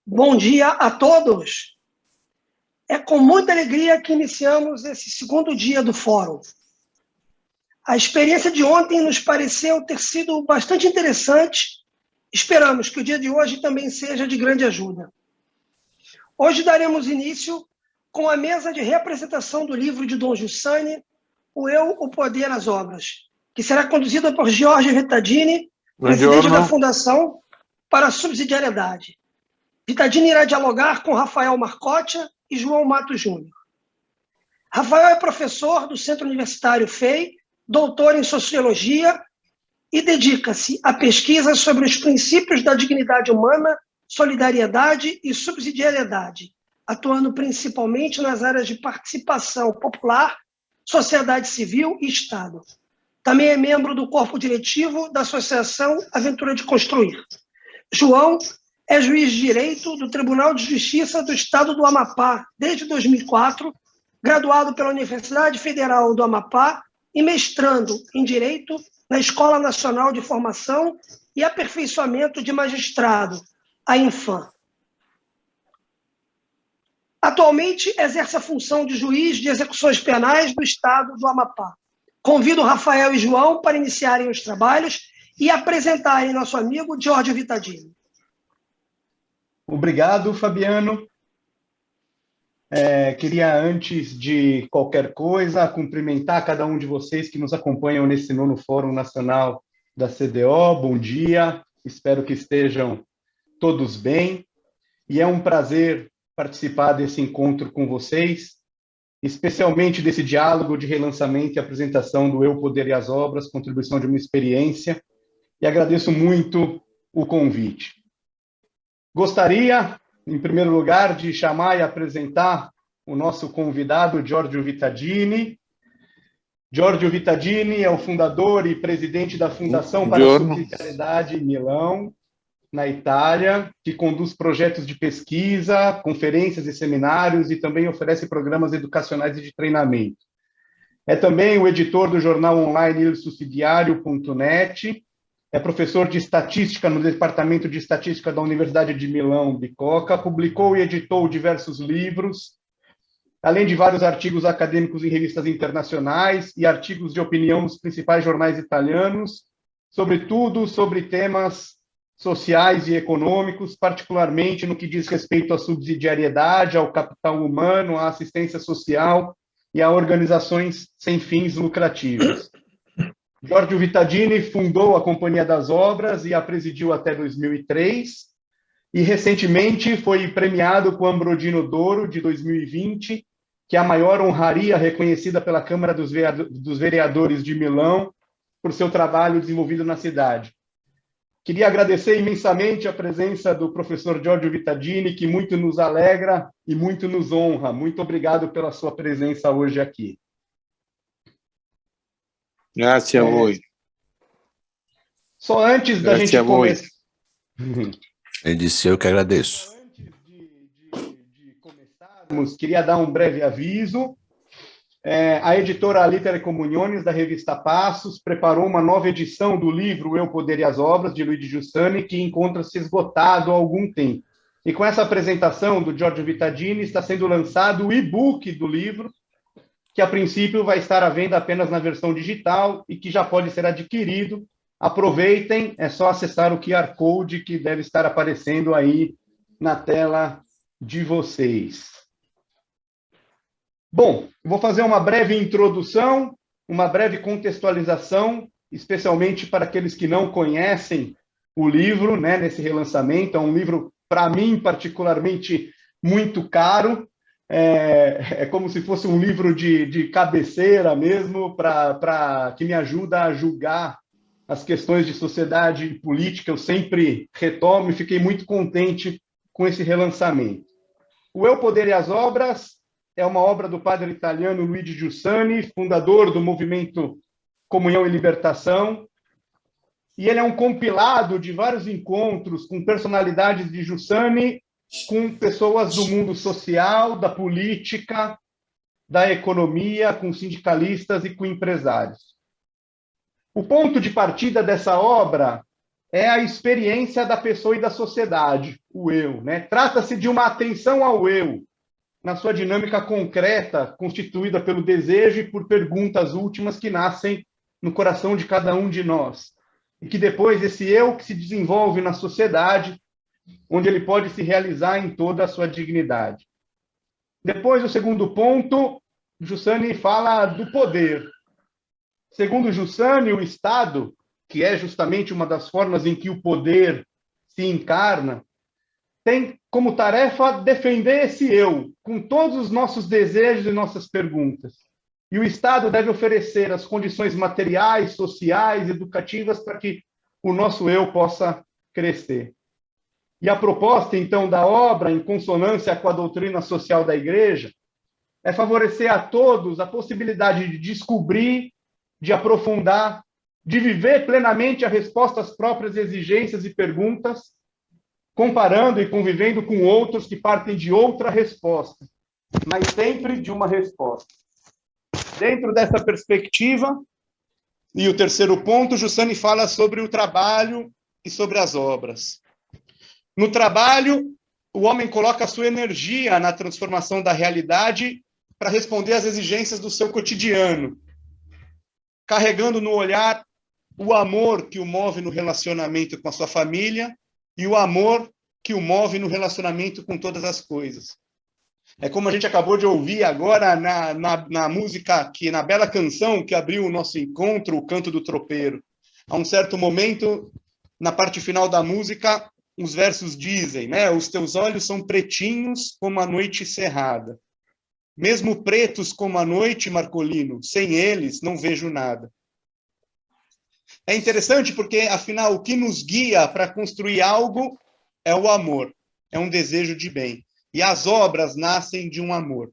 Bom dia a todos. É com muita alegria que iniciamos esse segundo dia do fórum. A experiência de ontem nos pareceu ter sido bastante interessante. Esperamos que o dia de hoje também seja de grande ajuda. Hoje daremos início com a mesa de reapresentação do livro de Dom Giussani, O Eu, o Poder, as Obras, que será conduzida por Jorge Vittadini, presidente da Fundação para a Subsidiariedade. Vittadini irá dialogar com Rafael Marcottia e João Matos Júnior. Rafael é professor do Centro Universitário FEI, doutor em Sociologia e dedica-se a pesquisas sobre os princípios da dignidade humana, solidariedade e subsidiariedade, atuando principalmente nas áreas de participação popular, sociedade civil e Estado. Também é membro do corpo diretivo da Associação Aventura de Construir. João é juiz de Direito do Tribunal de Justiça do Estado do Amapá desde 2004, graduado pela Universidade Federal do Amapá e mestrando em Direito na Escola Nacional de Formação e Aperfeiçoamento de Magistrado, a Infam. Atualmente exerce a função de juiz de execuções penais do Estado do Amapá. Convido Rafael e João para iniciarem os trabalhos e apresentarem nosso amigo Jorge Vittadini. Obrigado, Fabiano. Queria, antes de qualquer coisa, cumprimentar cada um de vocês que nos acompanham nesse nono Fórum Nacional da CDO. Bom dia, espero que estejam todos bem. E é um prazer participar desse encontro com vocês, especialmente desse diálogo de relançamento e apresentação do Eu, Poder e as Obras, contribuição de uma experiência, e agradeço muito o convite. Gostaria, em primeiro lugar, de chamar e apresentar o nosso convidado, Giorgio Vittadini. Giorgio Vittadini é o fundador e presidente da Fundação para a Subsidiariedade em Milão, na Itália, que conduz projetos de pesquisa, conferências e seminários e também oferece programas educacionais e de treinamento. É também o editor do jornal online ilsussidiario.net, é professor de estatística no Departamento de Estatística da Universidade de Milão, Bicocca, publicou e editou diversos livros, além de vários artigos acadêmicos em revistas internacionais e artigos de opinião nos principais jornais italianos, sobretudo sobre temas sociais e econômicos, particularmente no que diz respeito à subsidiariedade, ao capital humano, à assistência social e a organizações sem fins lucrativos. Giorgio Vittadini fundou a Companhia das Obras e a presidiu até 2003, e recentemente foi premiado com o Ambrodino d'Oro de 2020, que é a maior honraria reconhecida pela Câmara dos Vereadores de Milão por seu trabalho desenvolvido na cidade. Queria agradecer imensamente a presença do professor Giorgio Vittadini, que muito nos alegra e muito nos honra. Muito obrigado pela sua presença hoje aqui. Grazie a voi. Só antes da gente começar... Ele disse, eu que agradeço. Antes de começarmos, queria dar um breve aviso. A editora Litere Comuniones, da revista Passos, preparou uma nova edição do livro Eu, Poder e as Obras, de Luigi Giussani, que encontra-se esgotado há algum tempo. E com essa apresentação do Giorgio Vittadini, está sendo lançado o e-book do livro, que a princípio vai estar à venda apenas na versão digital e que já pode ser adquirido. Aproveitem, é só acessar o QR Code que deve estar aparecendo aí na tela de vocês. Bom, vou fazer uma breve introdução, uma breve contextualização, especialmente para aqueles que não conhecem o livro, né, nesse relançamento. É um livro, para mim, particularmente muito caro. É como se fosse um livro de cabeceira mesmo, que me ajuda a julgar as questões de sociedade e política. Eu sempre retomo e fiquei muito contente com esse relançamento. O Eu, Poder e as Obras é uma obra do padre italiano Luigi Giussani, fundador do movimento Comunhão e Libertação, e ele é um compilado de vários encontros com personalidades de Giussani, com pessoas do mundo social, da política, da economia, com sindicalistas e com empresários. O ponto de partida dessa obra é a experiência da pessoa e da sociedade, o eu, né? Trata-se de uma atenção ao eu, na sua dinâmica concreta, constituída pelo desejo e por perguntas últimas que nascem no coração de cada um de nós. E que depois esse eu que se desenvolve na sociedade, onde ele pode se realizar em toda a sua dignidade. Depois, o segundo ponto, Giussani fala do poder. Segundo Giussani, o Estado, que é justamente uma das formas em que o poder se encarna, tem como tarefa defender esse eu, com todos os nossos desejos e nossas perguntas. E o Estado deve oferecer as condições materiais, sociais, educativas para que o nosso eu possa crescer. E a proposta, então, da obra, em consonância com a doutrina social da Igreja, é favorecer a todos a possibilidade de descobrir, de aprofundar, de viver plenamente a resposta às próprias exigências e perguntas, comparando e convivendo com outros que partem de outra resposta, mas sempre de uma resposta. Dentro dessa perspectiva, e o terceiro ponto, Giussani fala sobre o trabalho e sobre as obras. No trabalho, o homem coloca a sua energia na transformação da realidade para responder às exigências do seu cotidiano, carregando no olhar o amor que o move no relacionamento com a sua família e o amor que o move no relacionamento com todas as coisas. É como a gente acabou de ouvir agora na música, na bela canção que abriu o nosso encontro, o Canto do Tropeiro. A um certo momento, na parte final da música, os versos dizem, né? Os teus olhos são pretinhos como a noite cerrada. Mesmo pretos como a noite, Marcolino, sem eles não vejo nada. É interessante porque, afinal, o que nos guia para construir algo é o amor, é um desejo de bem. E as obras nascem de um amor.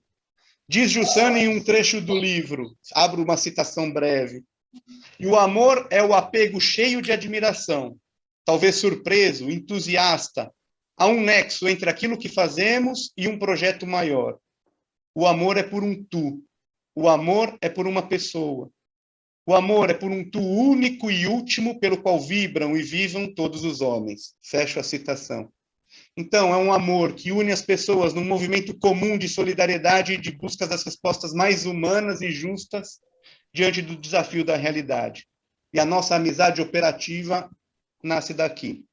Diz Giussani em um trecho do livro, abro uma citação breve, e o amor é o apego cheio de admiração, talvez surpreso, entusiasta. Há um nexo entre aquilo que fazemos e um projeto maior. O amor é por um tu. O amor é por uma pessoa. O amor é por um tu único e último pelo qual vibram e vivam todos os homens. Fecho a citação. Então, é um amor que une as pessoas num movimento comum de solidariedade e de busca das respostas mais humanas e justas diante do desafio da realidade. E a nossa amizade operativa nasce daqui.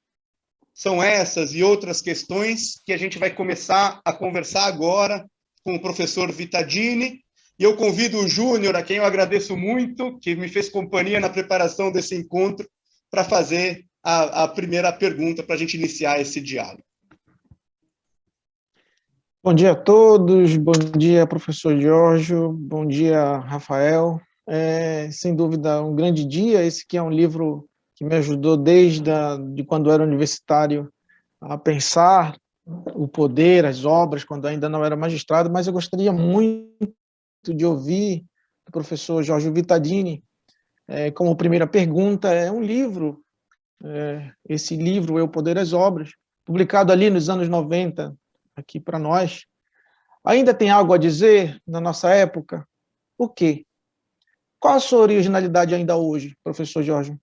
São essas e outras questões que a gente vai começar a conversar agora com o professor Vittadini, e eu convido o Júnior, a quem eu agradeço muito, que me fez companhia na preparação desse encontro, para fazer a primeira pergunta, para a gente iniciar esse diálogo. Bom dia a todos, bom dia, professor Jorge, bom dia, Rafael. Sem dúvida, um grande dia. Esse aqui é um livro que me ajudou desde de quando era universitário a pensar o poder, as obras, quando ainda não era magistrado, mas eu gostaria muito de ouvir do professor Jorge Vittadini, como primeira pergunta, é um livro, esse livro, O Poder e as Obras, publicado ali nos anos 90, aqui para nós. Ainda tem algo a dizer na nossa época? O quê? Qual a sua originalidade ainda hoje, professor Jorge?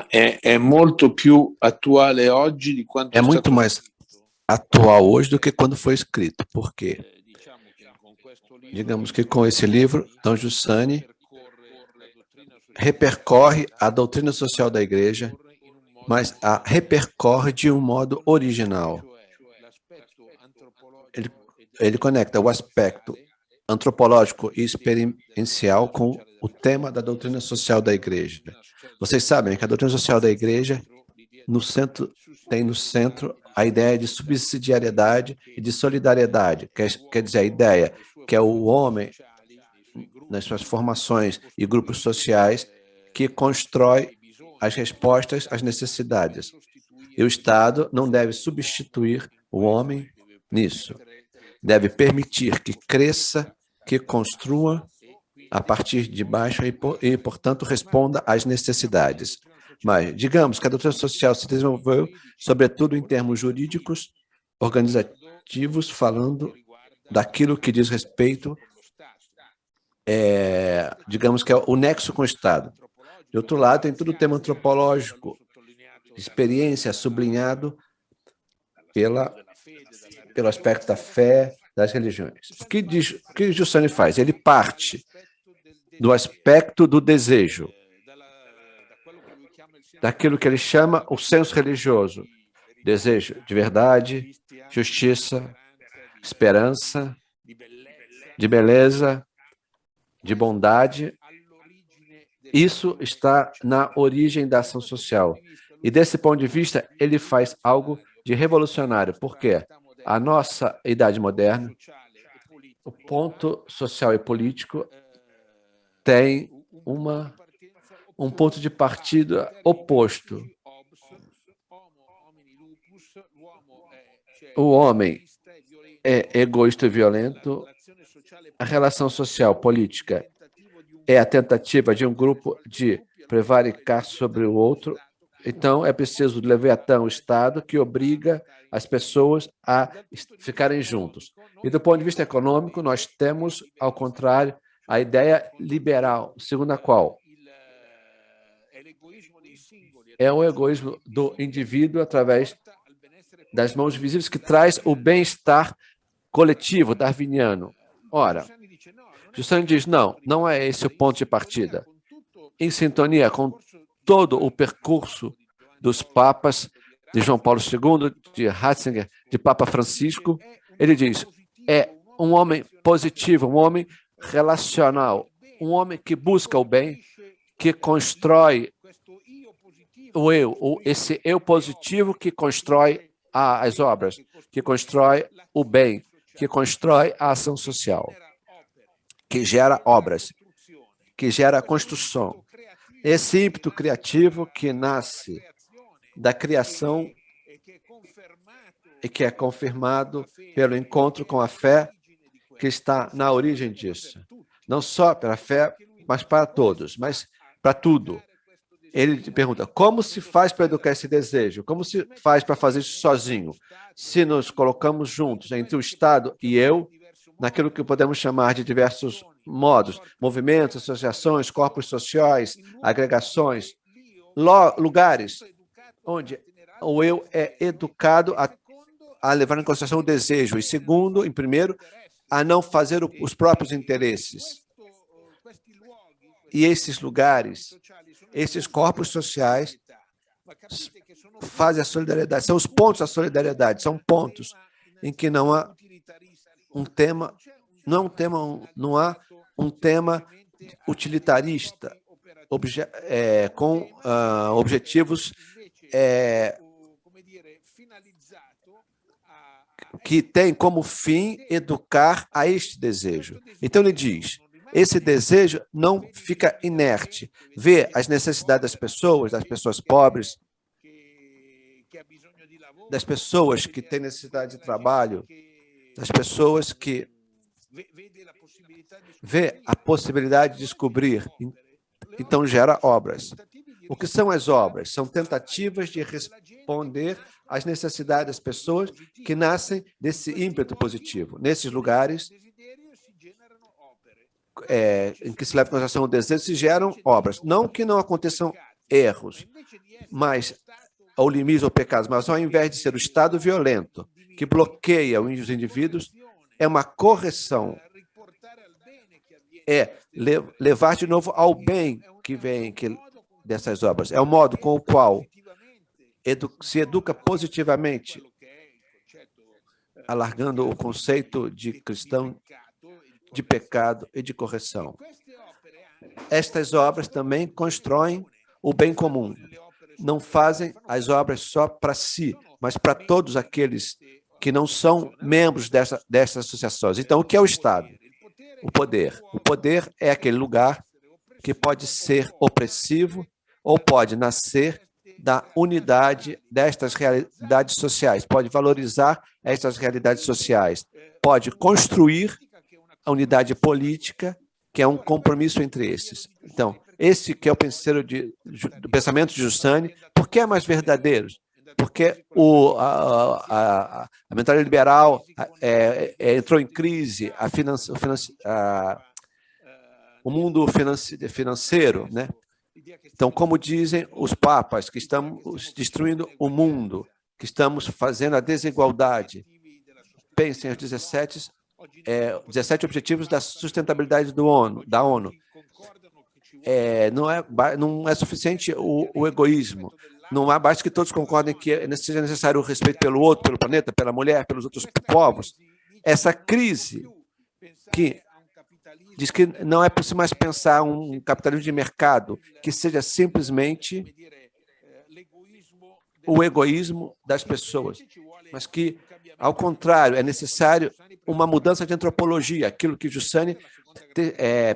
È molto più attuale oggi di quanto É muito mais atual hoje do que quando foi escrito. Por quê? Digamos que com esse livro, Dom Giussani repercorre a doutrina social da Igreja, mas a repercorre de um modo original. Ele conecta o aspecto antropológico e experiencial com o tema da doutrina social da Igreja. Vocês sabem que a doutrina social da Igreja tem no centro a ideia de subsidiariedade e de solidariedade, quer dizer, a ideia que é o homem, nas suas formações e grupos sociais, que constrói as respostas às necessidades. E o Estado não deve substituir o homem nisso. Deve permitir que cresça, que construa a partir de baixo e, portanto, responda às necessidades. Mas, digamos que a doutrina social se desenvolveu, sobretudo em termos jurídicos, organizativos, falando daquilo que diz respeito, digamos que é o nexo com o Estado. De outro lado, tem todo o tema antropológico, experiência sublinhado pelo aspecto da fé, das religiões. O que Giussani faz? Ele parte do aspecto do desejo, daquilo que ele chama o senso religioso, desejo de verdade, justiça, esperança, de beleza, de bondade. Isso está na origem da ação social. E desse ponto de vista, ele faz algo de revolucionário. Por quê? A nossa idade moderna, o ponto social e político tem um ponto de partida oposto. O homem é egoísta e violento, a relação social, política, é a tentativa de um grupo de prevaricar sobre o outro. Então, é preciso do Leviatã, o Estado, que obriga as pessoas a ficarem juntos. E do ponto de vista econômico, nós temos, ao contrário, a ideia liberal, segundo a qual é o egoísmo do indivíduo através das mãos visíveis que traz o bem-estar coletivo, darwiniano. Ora, Giussani diz, não é esse o ponto de partida. Em sintonia com todo o percurso dos papas, de João Paulo II, de Ratzinger, de Papa Francisco, ele diz, é um homem positivo, um homem relacional, um homem que busca o bem, que constrói o eu, esse eu positivo que constrói as obras, que constrói o bem, que constrói a ação social, que gera obras, que gera construção. Esse ímpeto criativo que nasce da criação e que é confirmado pelo encontro com a fé que está na origem disso. Não só pela fé, mas para todos, mas para tudo. Ele pergunta, como se faz para educar esse desejo? Como se faz para fazer isso sozinho? Se nos colocamos juntos entre o Estado e eu, naquilo que podemos chamar de diversos modos, movimentos, associações, corpos sociais, agregações, lugares onde o eu é educado a levar em consideração o desejo, e segundo, em primeiro, a não fazer os próprios interesses. E esses lugares, esses corpos sociais fazem a solidariedade, são os pontos da solidariedade, são pontos em que não há um tema, não há um tema utilitarista, com objetivos que tem como fim educar a este desejo. Então ele diz, esse desejo não fica inerte, vê as necessidades das pessoas pobres, das pessoas que têm necessidade de trabalho, das pessoas que vê a possibilidade de descobrir, então gera obras. O que são as obras? São tentativas de responder às necessidades das pessoas que nascem desse ímpeto positivo. Nesses lugares em que se leva em consideração o desejo, se geram obras. Não que não aconteçam erros, mas ou limites ou pecados, mas ao invés de ser o Estado violento que bloqueia os indivíduos, é uma correção, é levar de novo ao bem que vem dessas obras. É o modo com o qual se educa positivamente, alargando o conceito de cristão, de pecado e de correção. Estas obras também constroem o bem comum. Não fazem as obras só para si, mas para todos aqueles que não são membros dessas associações. Então, o que é o Estado? O poder. O poder é aquele lugar que pode ser opressivo ou pode nascer da unidade destas realidades sociais, pode valorizar estas realidades sociais, pode construir a unidade política, que é um compromisso entre esses. Então, esse que é o do pensamento de Giussani, por que é mais verdadeiro? Porque a mentalidade liberal entrou em crise, o mundo financeiro, né? Então, como dizem os papas, que estamos destruindo o mundo, que estamos fazendo a desigualdade. Pensem os 17 objetivos da sustentabilidade da ONU. Não é suficiente o egoísmo. Não há basta que todos concordem que seja necessário o respeito pelo outro, pelo planeta, pela mulher, pelos outros povos. Essa crise que diz que não é possível mais pensar um capitalismo de mercado que seja simplesmente o egoísmo das pessoas, mas que, ao contrário, é necessário uma mudança de antropologia, aquilo que Giussani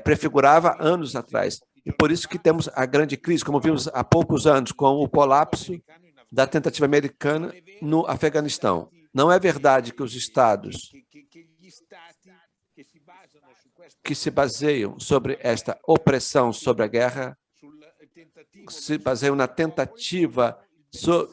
prefigurava anos atrás. E por isso que temos a grande crise, como vimos há poucos anos, com o colapso da tentativa americana no Afeganistão. Não é verdade que os Estados que se baseiam sobre esta opressão, sobre a guerra, se baseiam na tentativa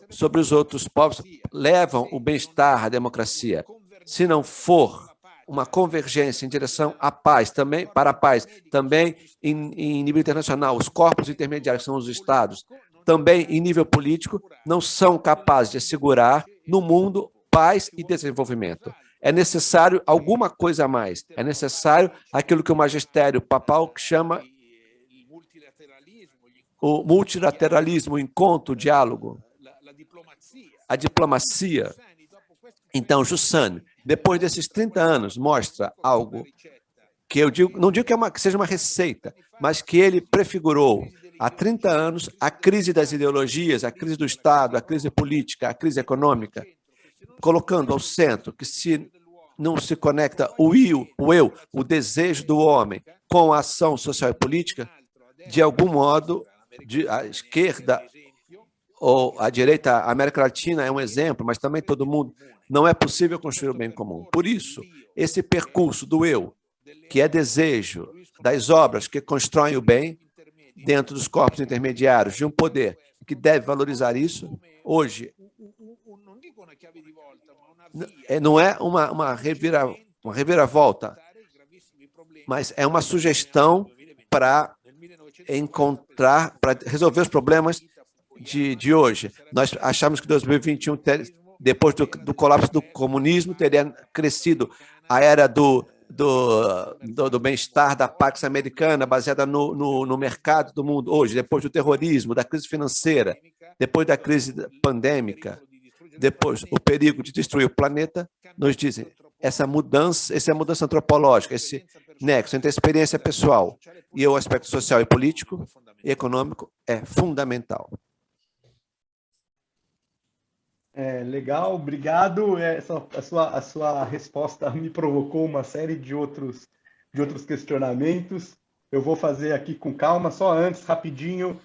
sobre os outros povos, levam o bem-estar, a democracia. Se não for uma convergência em direção à paz, também para a paz, também em nível internacional, os corpos intermediários, que são os Estados, também em nível político, não são capazes de assegurar no mundo paz e desenvolvimento. É necessário alguma coisa a mais. É necessário aquilo que o magistério papal chama o multilateralismo, o encontro, o diálogo, a diplomacia. Então, Giussani, depois desses 30 anos, mostra algo que eu não digo que seja uma receita, mas que ele prefigurou há 30 anos a crise das ideologias, a crise do Estado, a crise política, a crise econômica, colocando ao centro que se não se conecta o eu, o desejo do homem, com a ação social e política, de algum modo, a esquerda ou a direita, a América Latina é um exemplo, mas também todo mundo, não é possível construir o bem comum. Por isso, esse percurso do eu, que é desejo das obras que constroem o bem dentro dos corpos intermediários, de um poder que deve valorizar isso, hoje, não é uma reviravolta, mas é uma sugestão para resolver os problemas de hoje. Nós achamos que 2021, depois do colapso do comunismo, teria crescido a era do bem-estar da Pax Americana, baseada no mercado do mundo hoje, depois do terrorismo, da crise financeira, depois da crise pandêmica, depois o perigo de destruir o planeta, nos dizem essa é a mudança antropológica, esse nexo entre a experiência pessoal e o aspecto social e político e econômico é fundamental. Legal, obrigado. A sua resposta me provocou uma série de outros questionamentos. Eu vou fazer aqui com calma, só antes, rapidinho.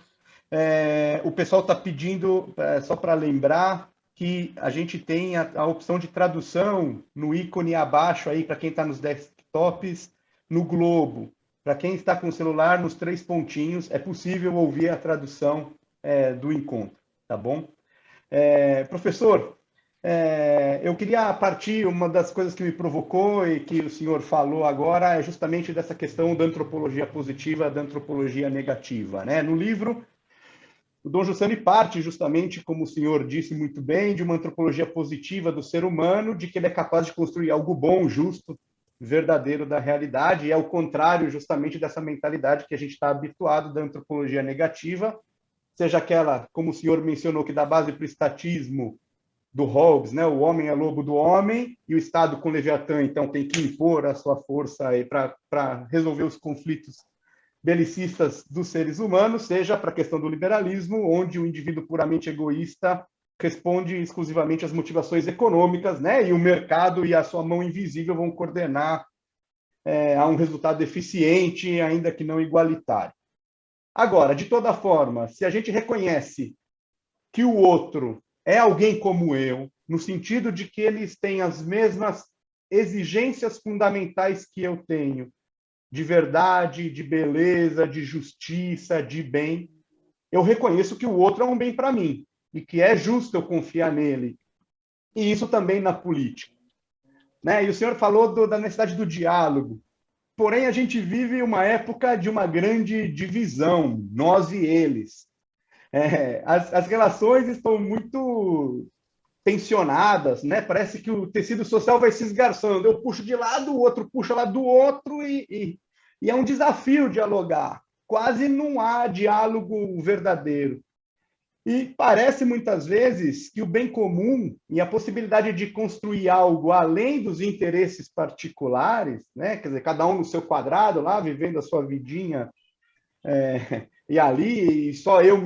O pessoal está pedindo, só para lembrar, que a gente tem a opção de tradução no ícone abaixo aí, para quem está nos desktops, no globo. Para quem está com o celular, nos 3 pontinhos, é possível ouvir a tradução do encontro, tá bom? Professor, eu queria partir, uma das coisas que me provocou e que o senhor falou agora é justamente dessa questão da antropologia positiva, da antropologia negativa, né? No livro, o Dom Giussani parte justamente, como o senhor disse muito bem, de uma antropologia positiva do ser humano, de que ele é capaz de construir algo bom, justo, verdadeiro da realidade, e é o contrário justamente dessa mentalidade que a gente está habituado da antropologia negativa, seja aquela, como o senhor mencionou, que dá base para o estatismo do Hobbes, né? O homem é lobo do homem, e o Estado com Leviatã, então, tem que impor a sua força para resolver os conflitos belicistas dos seres humanos, seja para a questão do liberalismo, onde o indivíduo puramente egoísta responde exclusivamente às motivações econômicas, né? E o mercado e a sua mão invisível vão coordenar a um resultado eficiente, ainda que não igualitário. Agora, de toda forma, se a gente reconhece que o outro é alguém como eu, no sentido de que eles têm as mesmas exigências fundamentais que eu tenho, de verdade, de beleza, de justiça, de bem, eu reconheço que o outro é um bem para mim e que é justo eu confiar nele. E isso também na política, né? E o senhor falou da necessidade do diálogo. porém a gente vive uma época de uma grande divisão, nós e eles. As relações estão muito tensionadas, né? Parece que o tecido social vai se esgarçando. Eu puxo de lado, o outro puxa lá do outro, e é um desafio dialogar. Quase não há diálogo verdadeiro. E parece muitas vezes que o bem comum e a possibilidade de construir algo além dos interesses particulares, né? Quer dizer, cada um no seu quadrado lá, vivendo a sua vidinha, e ali, e só eu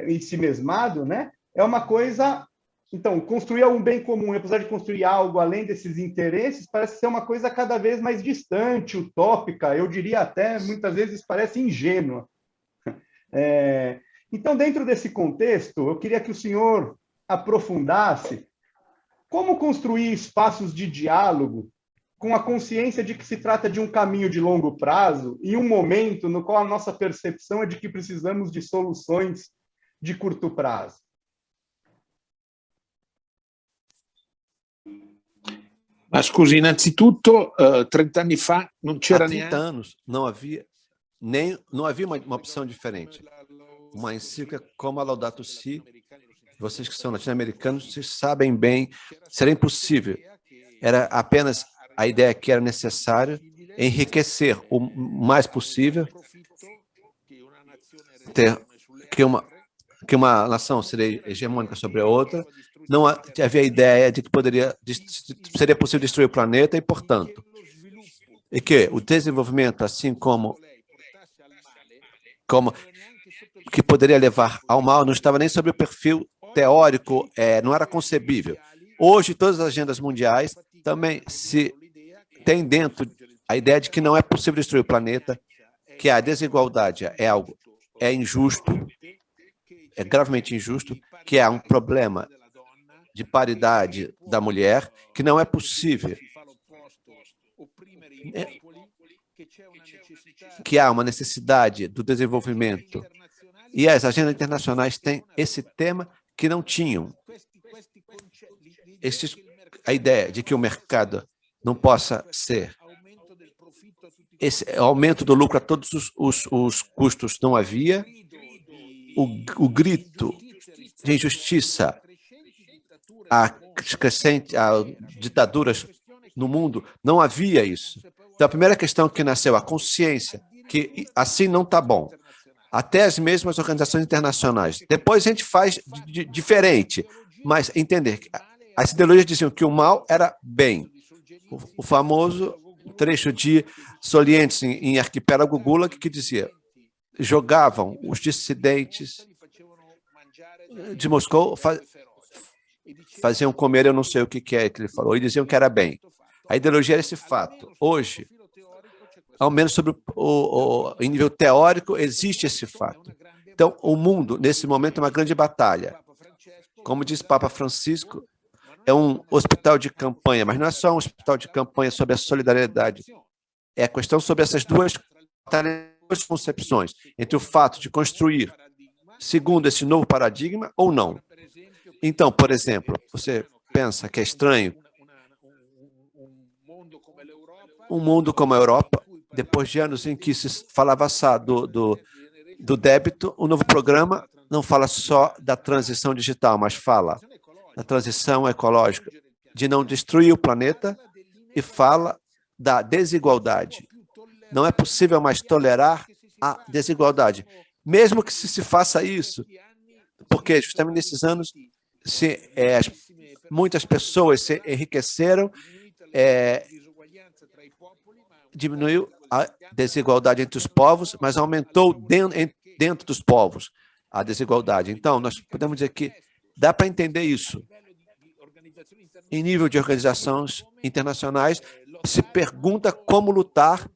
em si mesmado, né? É uma coisa. Então, construir um bem comum, apesar de construir algo além desses interesses, parece ser uma coisa cada vez mais distante, utópica, eu diria até, muitas vezes, parece ingênua. Então, dentro desse contexto, eu queria que o senhor aprofundasse como construir espaços de diálogo com a consciência de que se trata de um caminho de longo prazo e um momento no qual a nossa percepção é de que precisamos de soluções de curto prazo. Ma scusi, innanzitutto, 30 anni fa non c'era Há 30 neanche... anos não havia uma opção diferente. Uma encíclica como a Laudato Si, vocês que são latino-americanos, vocês sabem bem, seria impossível. Era apenas a ideia que era necessário enriquecer o mais possível, que uma nação seria hegemônica sobre a outra. Não havia a ideia de que seria possível destruir o planeta e, portanto, e que o desenvolvimento, assim como que poderia levar ao mal, não estava nem sobre o perfil teórico, não era concebível. Hoje, todas as agendas mundiais também se tem dentro a ideia de que não é possível destruir o planeta, que a desigualdade é injusto, é gravemente injusto, que há um problema de paridade da mulher, que não é possível, que há uma necessidade do desenvolvimento. E as agendas internacionais têm esse tema que não tinham. A ideia de que o mercado não possa ser esse aumento do lucro a todos os custos não havia. O grito de injustiça, a ditaduras no mundo, não havia isso. Então, a primeira questão que nasceu, a consciência, que assim não está bom. Até as mesmas organizações internacionais. Depois a gente faz diferente, mas entender que as ideologias diziam que o mal era bem. O famoso trecho de Solientes em Arquipélago Gulag, que dizia, jogavam os dissidentes de Moscou, faziam comer, eu não sei o que é que ele falou, e diziam que era bem. A ideologia era esse fato. Hoje, ao menos sobre em nível teórico, existe esse fato. Então, o mundo, nesse momento, é uma grande batalha. Como diz Papa Francisco, é um hospital de campanha, mas não é só um hospital de campanha sobre a solidariedade. É a questão sobre essas duas concepções, entre o fato de construir segundo esse novo paradigma ou não. Então, por exemplo, você pensa que é estranho um mundo como a Europa, depois de anos em que se falava só do débito, o novo programa não fala só da transição digital, mas fala da transição ecológica, de não destruir o planeta, e fala da desigualdade. Não é possível mais tolerar a desigualdade, mesmo que se faça isso, porque justamente nesses anos muitas pessoas se enriqueceram, diminuiu a desigualdade entre os povos, mas aumentou dentro dos povos a desigualdade. Então, nós podemos dizer que dá para entender isso. Em nível de organizações internacionais, se pergunta como lutar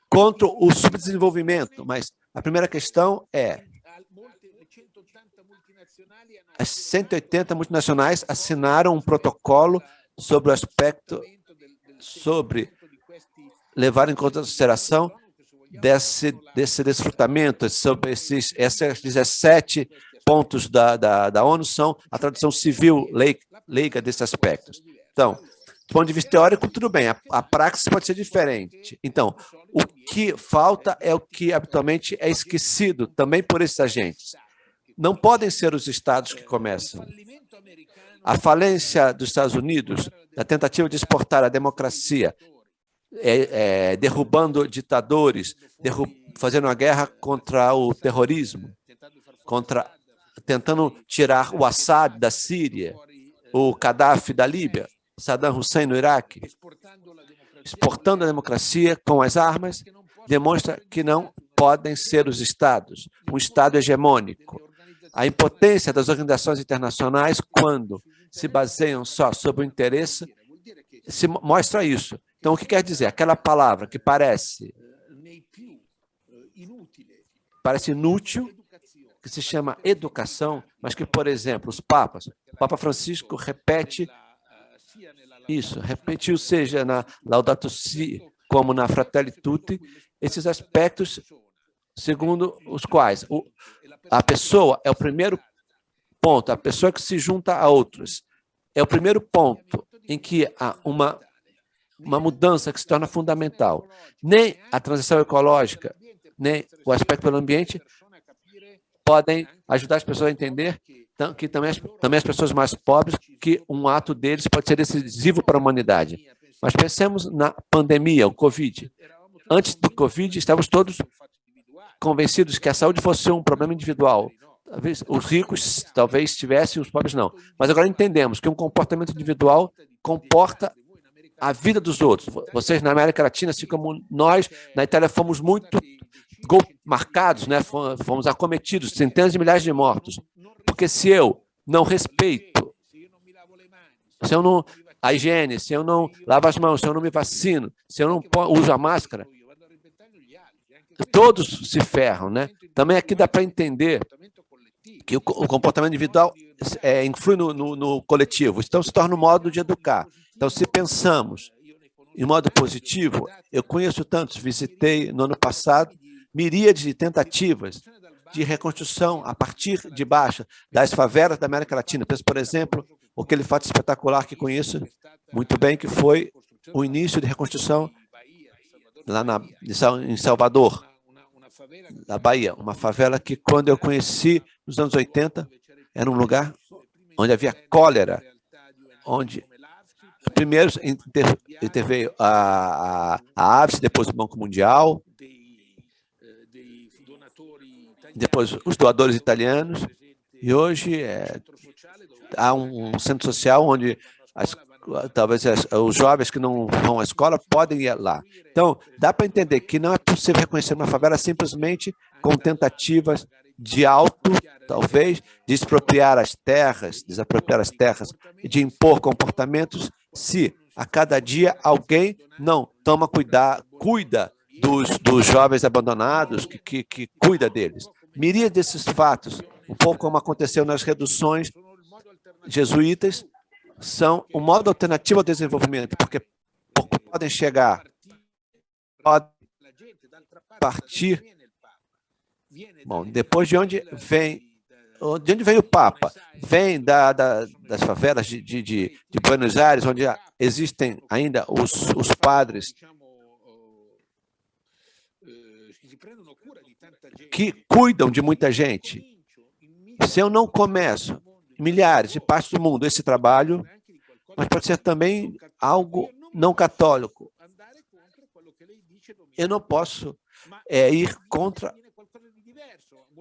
contra o subdesenvolvimento, mas a primeira questão é: as 180 multinacionais assinaram um protocolo sobre o aspecto, sobre levar em consideração desse desfrutamento, sobre esses 17 pontos da ONU são a tradução civil leiga desses aspectos. Então, ponto de vista teórico, tudo bem, a praxis pode ser diferente. Então, o que falta é o que habitualmente é esquecido também por esses agentes. Não podem ser os estados que começam. A falência dos Estados Unidos, a tentativa de exportar a democracia, derrubando ditadores, fazendo uma guerra contra o terrorismo, tentando tirar o Assad da Síria, o Gaddafi da Líbia, Saddam Hussein no Iraque, exportando a democracia com as armas, demonstra que não podem ser os estados, um estado hegemônico. A impotência das organizações internacionais, quando se baseiam só sobre o interesse, se mostra isso. Então, o que quer dizer? Aquela palavra que parece inútil, que se chama educação, mas que, por exemplo, os papas, o Papa Francisco repete isso, repetiu, seja na Laudato Si, como na Fratelli Tutti, esses aspectos segundo os quais a pessoa é o primeiro ponto, a pessoa que se junta a outros, é o primeiro ponto em que há uma mudança que se torna fundamental. Nem a transição ecológica, nem o aspecto pelo ambiente podem ajudar as pessoas a entender que também as pessoas mais pobres, que um ato deles pode ser decisivo para a humanidade. Mas pensemos na pandemia, o Covid. Antes do Covid, estávamos todos convencidos que a saúde fosse um problema individual. Talvez os ricos talvez tivessem, os pobres não. Mas agora entendemos que um comportamento individual comporta a vida dos outros. Vocês na América Latina, assim como nós, na Itália, fomos muito marcados, né? Fomos acometidos, centenas de milhares de mortos. Porque se eu não respeito, se eu não a higiene, se eu não lavo as mãos, se eu não me vacino, se eu não uso a máscara, todos se ferram, né? Também aqui dá para entender que o comportamento individual influi no coletivo. Então, se torna um modo de educar. Então, se pensamos em modo positivo, eu conheço tantos, visitei no ano passado miríades de tentativas de reconstrução a partir de baixo das favelas da América Latina. Penso, por exemplo, aquele fato espetacular que conheço muito bem, que foi o início de reconstrução lá em Salvador, na Bahia, uma favela que, quando eu conheci nos anos 80, era um lugar onde havia cólera, onde primeiro interveio a ABS, depois o Banco Mundial, depois os doadores italianos, e hoje há um centro social onde talvez os jovens que não vão à escola podem ir lá. Então, dá para entender que não é possível reconhecer uma favela simplesmente com tentativas de talvez, de desapropriar as terras, de impor comportamentos, se a cada dia alguém não cuida dos jovens abandonados, que cuida deles. Miríades desses fatos, um pouco como aconteceu nas reduções jesuítas, são um modo alternativo ao desenvolvimento, porque podem partir. Bom, depois de onde vem o Papa? Vem das favelas de Buenos Aires, onde existem ainda os padres que cuidam de muita gente. Se eu não começo, milhares de partes do mundo, esse trabalho, mas pode ser também algo não católico. Eu não posso ir contra.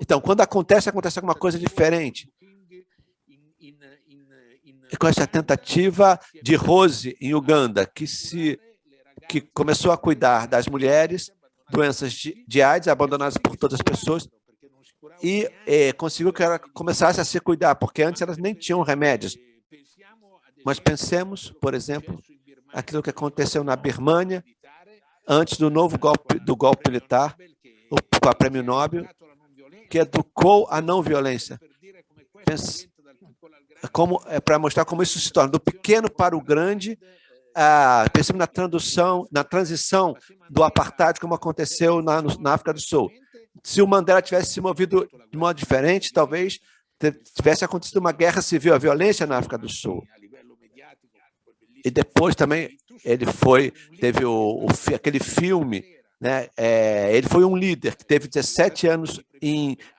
Então, quando acontece alguma coisa diferente. E com essa tentativa de Rose, em Uganda, que começou a cuidar das mulheres, doenças de AIDS, abandonadas por todas as pessoas, e conseguiu que ela começasse a se cuidar, porque antes elas nem tinham remédios. Mas pensemos, por exemplo, aquilo que aconteceu na Birmânia, antes do golpe militar, com a Prêmio Nobel, que educou a não violência. Para mostrar como isso se torna do pequeno para o grande. Pensemos na transição do apartheid, como aconteceu na África do Sul. Se o Mandela tivesse se movido de modo diferente, talvez tivesse acontecido uma guerra civil, a violência na África do Sul. e depois também ele teve aquele filme, né? Ele foi um líder que teve 17 anos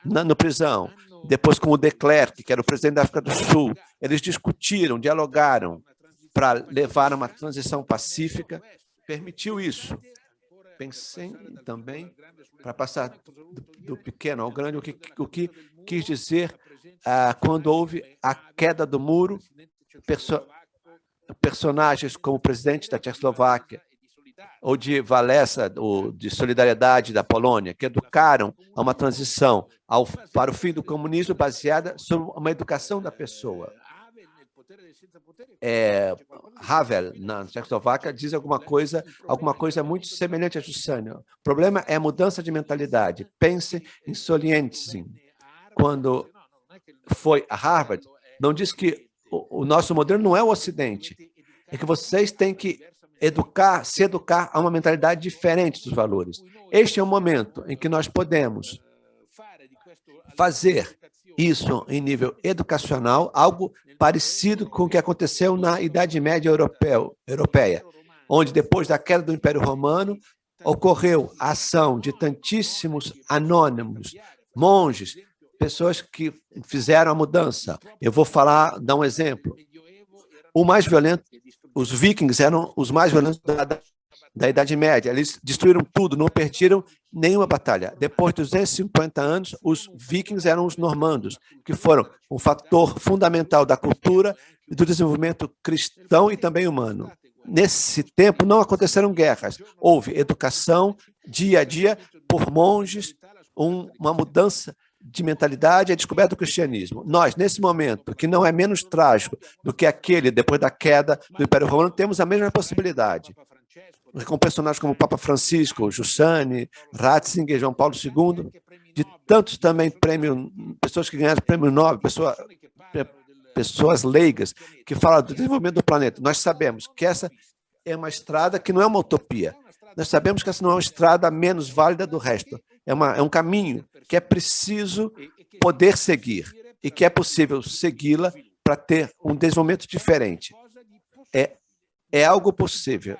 na prisão. Depois, com o de Klerk, que era o presidente da África do Sul, eles discutiram, dialogaram para levar uma transição pacífica, permitiu isso. Pensei também, para passar do pequeno ao grande, o que quis dizer quando houve a queda do muro, personagens como o presidente da Tchecoslováquia, ou de Walesa, ou de Solidariedade da Polônia, que educaram a uma transição para o fim do comunismo baseada sobre uma educação da pessoa. Havel, na Tchecoslováquia, diz alguma coisa muito semelhante a Jussânio. O problema é a mudança de mentalidade. Pense em Solzhenitsyn. Quando foi a Harvard, não diz que o nosso modelo não é o Ocidente, é que vocês têm que se educar a uma mentalidade diferente dos valores. Este é o momento em que nós podemos fazer isso em nível educacional, algo parecido com o que aconteceu na Idade Média europeia, onde, depois da queda do Império Romano, ocorreu a ação de tantíssimos anônimos, monges, pessoas que fizeram a mudança. Eu vou dar um exemplo. O mais violento, os vikings eram os mais violentos da Idade Média. Eles destruíram tudo, não perderam nenhuma batalha. Depois de 250 anos, os vikings eram os normandos, que foram um fator fundamental da cultura e do desenvolvimento cristão e também humano. Nesse tempo, não aconteceram guerras. Houve educação, dia a dia, por monges, uma mudança de mentalidade e a descoberta do cristianismo. Nós, nesse momento, que não é menos trágico do que aquele depois da queda do Império Romano, temos a mesma possibilidade. Com personagens como o Papa Francisco, Giussani, Ratzinger, João Paulo II, de tantos também pessoas que ganharam prêmio Nobel, pessoas leigas, que falam do desenvolvimento do planeta. Nós sabemos que essa é uma estrada que não é uma utopia. Nós sabemos que essa não é uma estrada menos válida do resto. É um caminho que é preciso poder seguir e que é possível segui-la para ter um desenvolvimento diferente. É algo possível.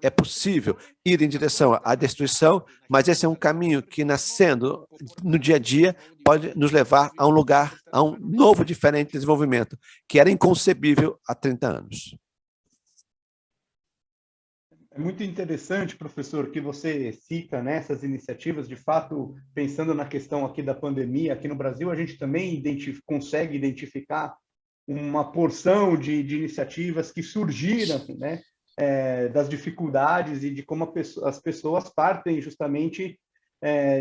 É possível ir em direção à destruição, mas esse é um caminho que, nascendo no dia a dia, pode nos levar a um novo, diferente desenvolvimento, que era inconcebível há 30 anos. É muito interessante, professor, que você cita nessas iniciativas, de fato, pensando na questão aqui da pandemia, aqui no Brasil, a gente também consegue identificar uma porção de iniciativas que surgiram, né, das dificuldades e de como as pessoas partem justamente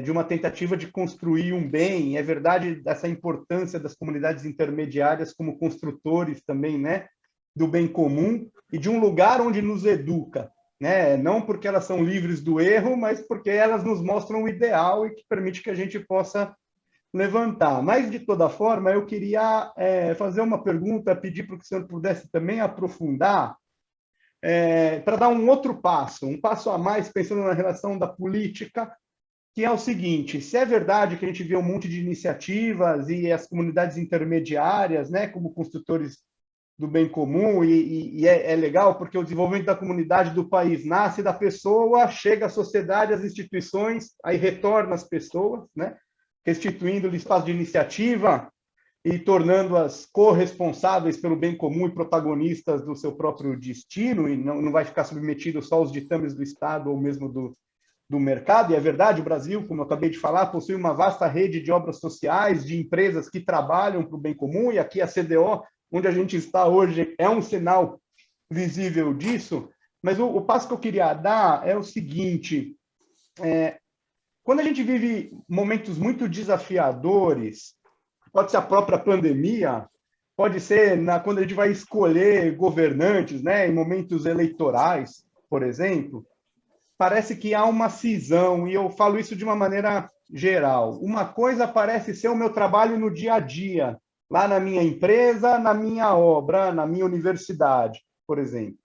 de uma tentativa de construir um bem. É verdade essa importância das comunidades intermediárias como construtores também, né, do bem comum e de um lugar onde nos educa, né? Não porque elas são livres do erro, mas porque elas nos mostram o ideal e que permite que a gente possa levantar. Mas, de toda forma, eu queria fazer uma pergunta, pedir para que o senhor pudesse também aprofundar, para dar um outro passo, um passo a mais, pensando na relação da política, que é o seguinte: se é verdade que a gente vê um monte de iniciativas e as comunidades intermediárias, né, como construtores do bem comum, e é legal porque o desenvolvimento da comunidade do país nasce da pessoa, chega à sociedade, às instituições, aí retorna às pessoas, né, restituindo-lhe espaço de iniciativa e tornando-as corresponsáveis pelo bem comum e protagonistas do seu próprio destino, e não vai ficar submetido só aos ditames do Estado ou mesmo do mercado. E é verdade, o Brasil, como eu acabei de falar, possui uma vasta rede de obras sociais, de empresas que trabalham para o bem comum, e aqui a CDO, onde a gente está hoje, é um sinal visível disso. Mas o passo que eu queria dar é o seguinte: quando a gente vive momentos muito desafiadores, pode ser a própria pandemia, pode ser quando a gente vai escolher governantes, né, em momentos eleitorais, por exemplo, parece que há uma cisão, e eu falo isso de uma maneira geral. Uma coisa parece ser o meu trabalho no dia a dia, lá na minha empresa, na minha obra, na minha universidade, por exemplo.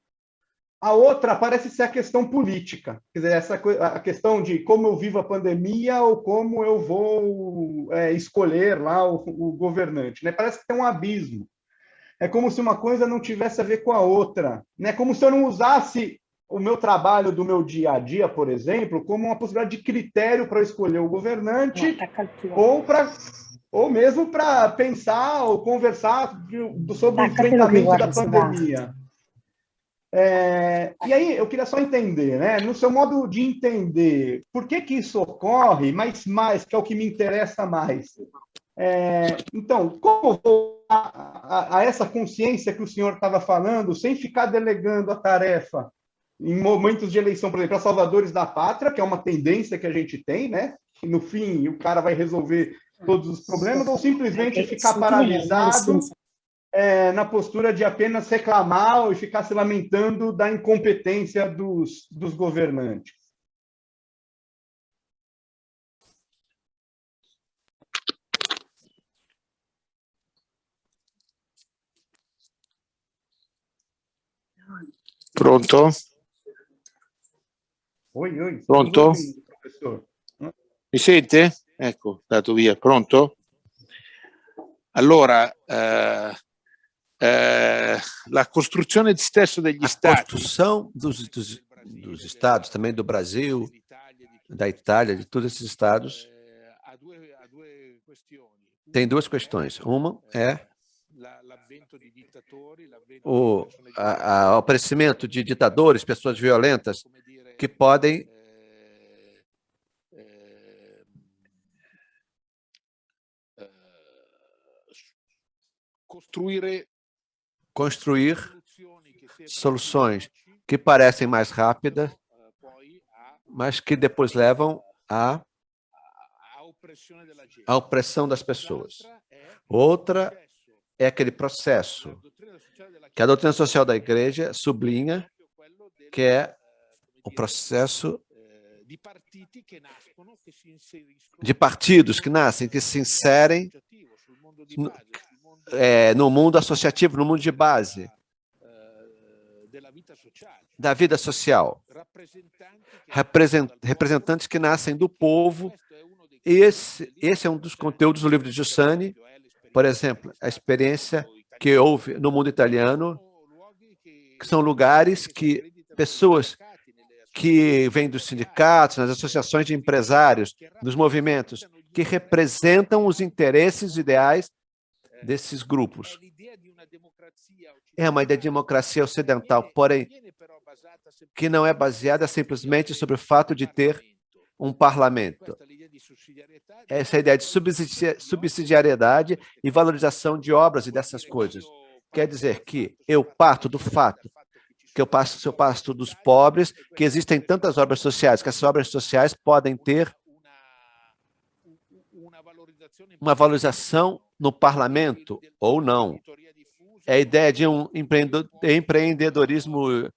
A outra parece ser a questão política, quer dizer, a questão de como eu vivo a pandemia ou como eu vou escolher lá o governante, né? Parece que tem um abismo. É como se uma coisa não tivesse a ver com a outra, né? Como se eu não usasse o meu trabalho do meu dia a dia, por exemplo, como uma possibilidade de critério para escolher o governante ou mesmo para pensar ou conversar sobre o enfrentamento da pandemia. E aí eu queria só entender, né? No seu modo de entender, por que isso ocorre, mas mais, que é o que me interessa mais. Então, como vou a essa consciência que o senhor estava falando, sem ficar delegando a tarefa em momentos de eleição, por exemplo, para salvadores da pátria, que é uma tendência que a gente tem, né? E no fim o cara vai resolver todos os problemas, ou simplesmente ficar paralisado na postura de apenas reclamar e ficar se lamentando da incompetência dos governantes. Pronto? Oi. Pronto? Professor. Mi sente? Ecco, dato via. Pronto? Allora, la costruzione stesso degli A stati. construção dos estados, também do Brasil, da Itália, de todos esses estados, tem duas questões. Uma é o aparecimento de ditadores, pessoas violentas, que podem construir soluções que parecem mais rápidas, mas que depois levam à opressão das pessoas. Outra é aquele processo que a doutrina social da Igreja sublinha, que é o processo de partidos que nascem, que se inserem no mundo associativo, no mundo de base da vida social. Representantes que nascem do povo. Esse é um dos conteúdos do livro de Giussani, por exemplo, a experiência que houve no mundo italiano, que são lugares que pessoas que vêm dos sindicatos, nas associações de empresários, dos movimentos, que representam os interesses ideais desses grupos. É uma ideia de democracia ocidental, porém, que não é baseada simplesmente sobre o fato de ter um parlamento. Essa ideia de subsidiariedade e valorização de obras e dessas coisas. Quer dizer que eu parto do fato que eu parto dos pobres, que existem tantas obras sociais, que essas obras sociais podem ter uma valorização no parlamento ou não. É a ideia de um empreendedorismo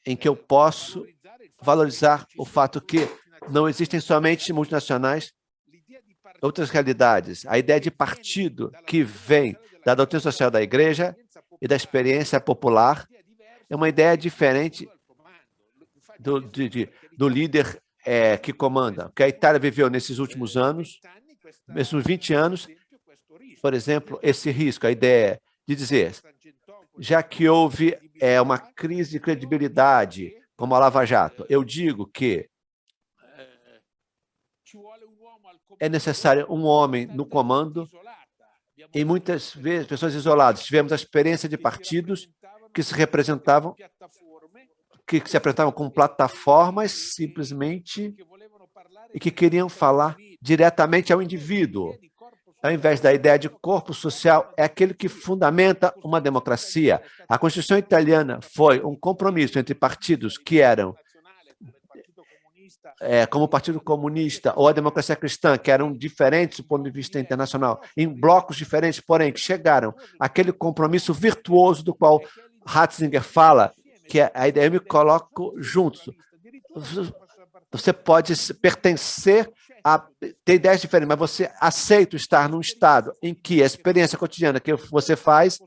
em que eu posso valorizar o fato que não existem somente multinacionais, outras realidades. A ideia de partido que vem da doutrina social da Igreja e da experiência popular é uma ideia diferente do líder que comanda. O que a Itália viveu nesses últimos anos, nesses 20 anos, por exemplo, esse risco, a ideia de dizer, já que houve uma crise de credibilidade, como a Lava Jato, eu digo que é necessário um homem no comando e muitas vezes pessoas isoladas. Tivemos a experiência de partidos que se apresentavam como plataformas simplesmente e que queriam falar diretamente ao indivíduo. Ao invés da ideia de corpo social, é aquele que fundamenta uma democracia. A Constituição italiana foi um compromisso entre partidos que eram como o Partido Comunista ou a Democracia Cristã, que eram diferentes do ponto de vista internacional, em blocos diferentes, porém, que chegaram àquele compromisso virtuoso do qual Ratzinger fala, que é a ideia, eu me coloco junto. Você pode pertencer a ter ideias diferentes, mas você aceita estar num estado em que a experiência cotidiana que você faz,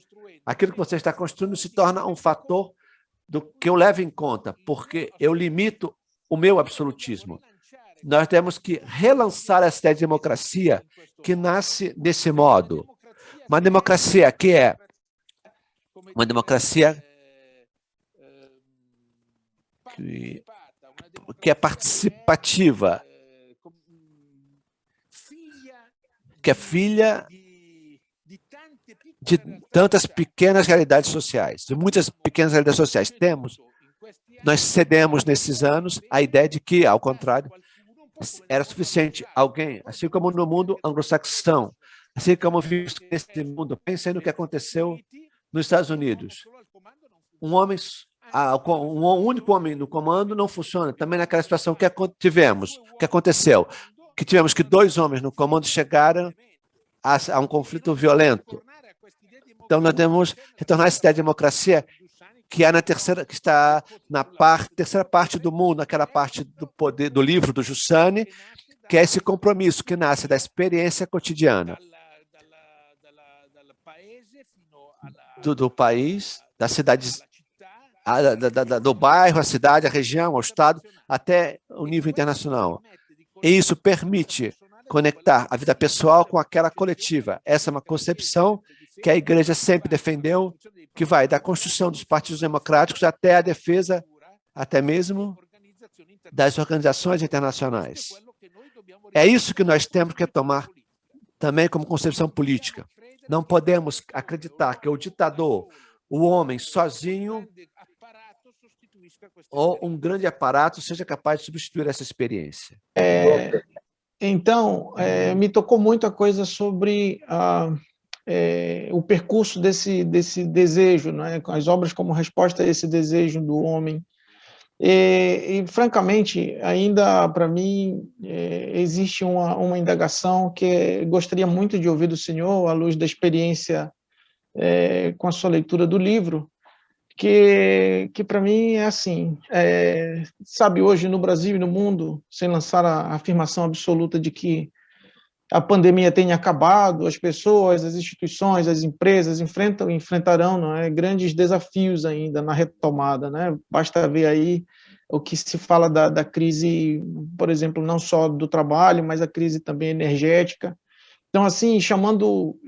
aquilo que você está construindo se torna um fator do que eu levo em conta, porque eu limito o meu absolutismo. Nós temos que relançar essa ideia de democracia que nasce desse modo. Uma democracia que é uma democracia que é participativa, que é filha de tantas pequenas realidades sociais, de muitas pequenas realidades sociais. Nós cedemos nesses anos a ideia de que, ao contrário, era suficiente alguém, assim como no mundo anglo-saxão, assim como visto nesse mundo, pensem no que aconteceu nos Estados Unidos. Um único homem no comando não funciona. Também naquela situação que tivemos, que aconteceu, que tivemos que 2 homens no comando chegaram a um conflito violento. Então, nós devemos retornar a essa ideia de democracia que está na terceira parte do mundo, naquela parte do poder do livro do Giussani, que é esse compromisso que nasce da experiência cotidiana do país, da cidade, do bairro, a cidade, a região, o estado, até o nível internacional. E isso permite conectar a vida pessoal com aquela coletiva. Essa é uma concepção que a Igreja sempre defendeu, que vai da construção dos partidos democráticos até a defesa, até mesmo, das organizações internacionais. É isso que nós temos que tomar também como concepção política. Não podemos acreditar que o ditador, o homem sozinho, ou um grande aparato seja capaz de substituir essa experiência. Então, me tocou muito a coisa sobre o percurso desse desejo, né? As obras como resposta a esse desejo do homem. E francamente, ainda para mim, existe uma indagação que gostaria muito de ouvir do senhor, à luz da experiência com a sua leitura do livro, que para mim é assim, sabe, hoje no Brasil e no mundo, sem lançar a afirmação absoluta de que a pandemia tenha acabado, as pessoas, as instituições, as empresas enfrentarão, não é, grandes desafios ainda na retomada, né? Basta ver aí o que se fala da crise, por exemplo, não só do trabalho, mas a crise também energética. Então, assim, chamado,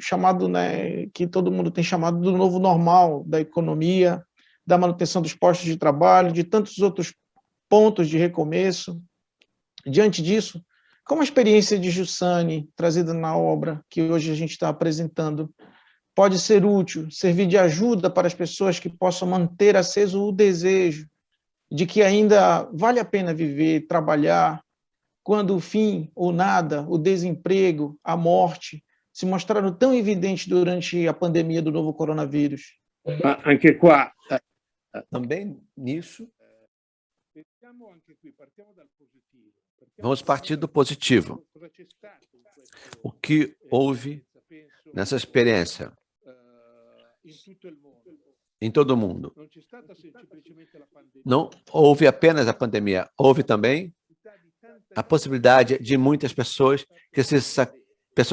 né, que todo mundo tem chamado do novo normal da economia, da manutenção dos postos de trabalho, de tantos outros pontos de recomeço. Diante disso, como a experiência de Giussani, trazida na obra que hoje a gente está apresentando, pode ser útil, servir de ajuda para as pessoas que possam manter aceso o desejo de que ainda vale a pena viver, trabalhar, quando o fim, o nada, o desemprego, a morte, se mostraram tão evidentes durante a pandemia do novo coronavírus? Anche qua. Também nisso, vamos partir do positivo. O que houve nessa experiência em todo o mundo? Não houve apenas a pandemia, houve também a possibilidade de muitas pessoas que se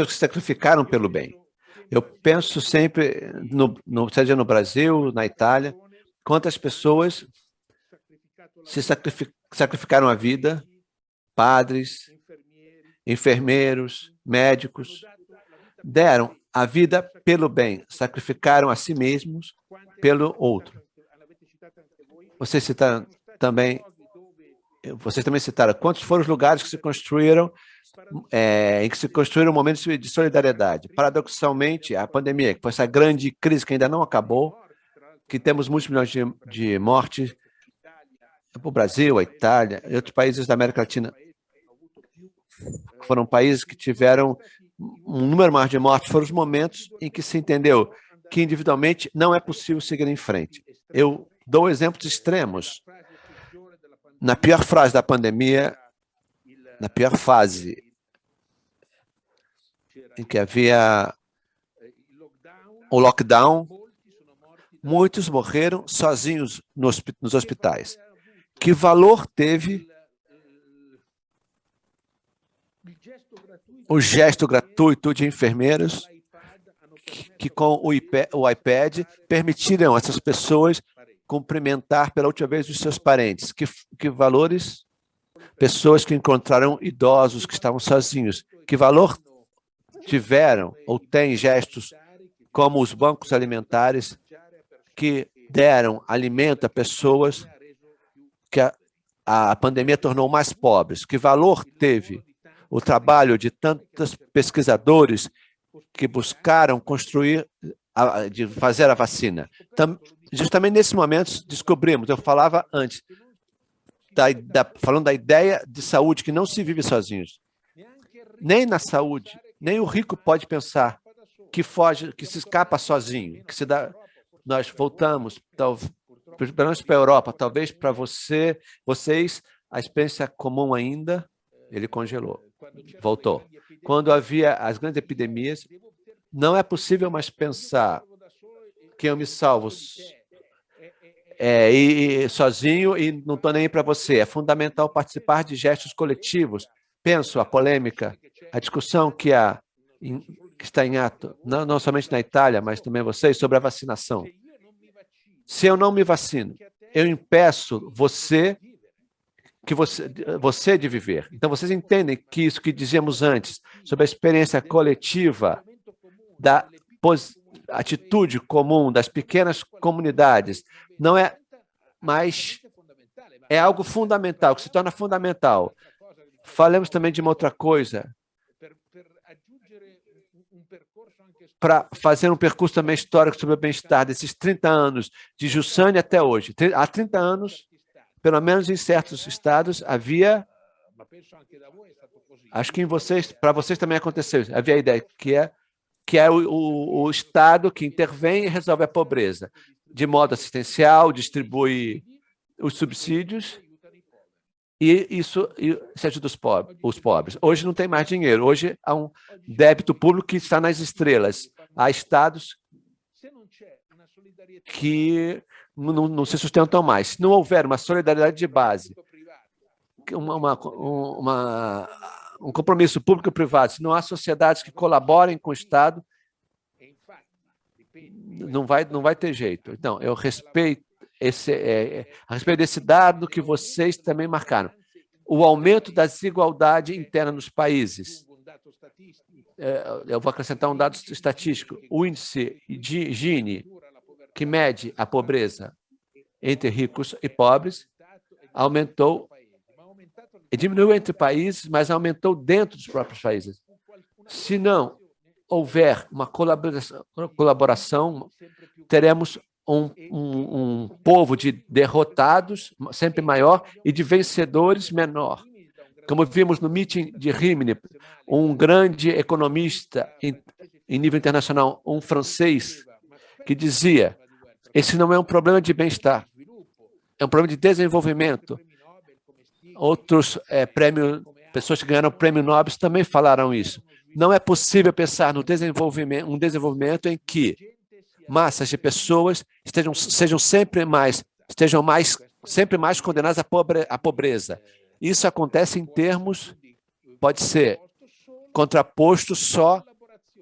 sacrificaram pelo bem. Eu penso sempre, seja no Brasil, na Itália, quantas pessoas se sacrificaram a vida, padres, enfermeiros, médicos, deram a vida pelo bem, sacrificaram a si mesmos pelo outro. Vocês também citaram quantos foram os lugares que se construíram, em que se construíram momentos de solidariedade. Paradoxalmente, a pandemia, que foi essa grande crise que ainda não acabou, que temos muitos milhões de mortes, o Brasil, a Itália e outros países da América Latina, foram países que tiveram um número maior de mortes, foram os momentos em que se entendeu que individualmente não é possível seguir em frente. Eu dou exemplos extremos. Na pior fase da pandemia, na pior fase em que havia o lockdown, muitos morreram sozinhos nos hospitais. Que valor teve o gesto gratuito de enfermeiros que com o iPad permitiram a essas pessoas cumprimentar pela última vez os seus parentes? Que valores? Pessoas que encontraram idosos que estavam sozinhos. Que valor tiveram ou têm gestos como os bancos alimentares que deram alimento a pessoas que a pandemia tornou mais pobres. Que valor teve o trabalho de tantos pesquisadores que buscaram construir, de fazer a vacina? Justamente nesse momento descobrimos, eu falava antes, falando da ideia de saúde, que não se vive sozinhos. Nem na saúde, nem o rico pode pensar que foge, que se escapa sozinho, que se dá. Nós voltamos, pelo menos para a Europa, talvez para vocês, a experiência comum ainda, ele congelou, voltou. Quando havia as grandes epidemias, não é possível mais pensar que eu me salvo sozinho e não estou nem aí para você. É fundamental participar de gestos coletivos. Penso a polêmica, a discussão que está em ato, não somente na Itália, mas também vocês, sobre a vacinação. Se eu não me vacino, eu impeço você de viver. Então, vocês entendem que isso que dizíamos antes, sobre a experiência coletiva, da atitude comum das pequenas comunidades, não é mais, é algo fundamental, que se torna fundamental. Falamos também de uma outra coisa, para fazer um percurso também histórico sobre o bem-estar desses 30 anos, de Jussane até hoje. Há 30 anos, pelo menos em certos estados, havia, acho que para vocês também aconteceu isso, havia a ideia que é o Estado que intervém e resolve a pobreza, de modo assistencial, distribui os subsídios, e isso se ajuda os pobres. Hoje não tem mais dinheiro, hoje há um débito público que está nas estrelas. Há estados que não se sustentam mais. Se não houver uma solidariedade de base, um compromisso público-privado, se não há sociedades que colaborem com o Estado, não vai ter jeito. Então, eu respeito a respeito desse dado que vocês também marcaram. O aumento da desigualdade interna nos países. Eu vou acrescentar um dado estatístico. O índice de Gini, que mede a pobreza entre ricos e pobres, aumentou, diminuiu entre países, mas aumentou dentro dos próprios países. Se não houver uma colaboração, teremos um povo de derrotados sempre maior e de vencedores menor. Como vimos no meeting de Rimini, um grande economista em nível internacional, um francês, que dizia: esse não é um problema de bem-estar, é um problema de desenvolvimento. Outros pessoas que ganharam o prêmio Nobel também falaram isso. Não é possível pensar no um desenvolvimento em que massas de pessoas estejam sempre mais condenadas à pobreza. Isso acontece em termos, pode ser contraposto só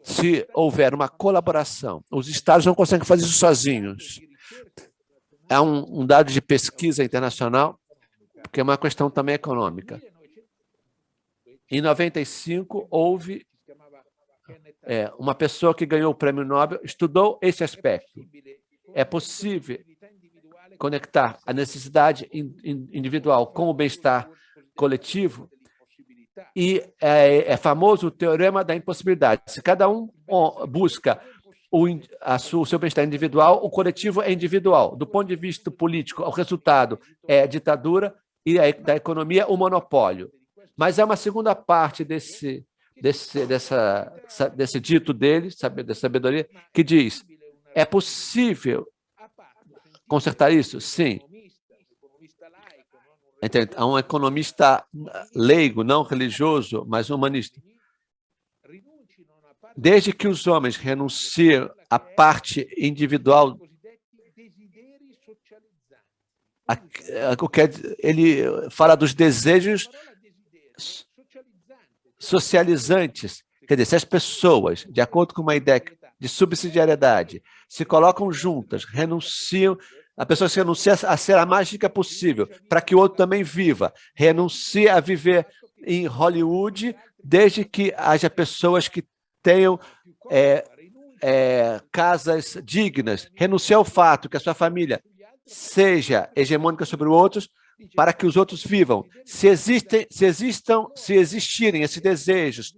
se houver uma colaboração. Os Estados não conseguem fazer isso sozinhos. Há um dado de pesquisa internacional, que é uma questão também econômica. Em 95, houve uma pessoa que ganhou o prêmio Nobel, estudou esse aspecto. É possível conectar a necessidade individual com o bem-estar coletivo, e é famoso o teorema da impossibilidade. Se cada um busca o seu bem-estar individual, o coletivo é individual. Do ponto de vista político, o resultado é ditadura, e da economia, o monopólio. Mas há uma segunda parte desse dito dele, da sabedoria, que diz: é possível consertar isso? Sim. Há um economista leigo, não religioso, mas humanista. Desde que os homens renunciem à parte individual, ele fala dos desejos socializantes. Quer dizer, se as pessoas, de acordo com uma ideia de subsidiariedade, se colocam juntas, a pessoa se renuncia a ser a mais rica possível, para que o outro também viva, renuncia a viver em Hollywood, desde que haja pessoas que tenham casas dignas, renuncie ao fato que a sua família seja hegemônica sobre os outros, para que os outros vivam. Se existirem esses desejos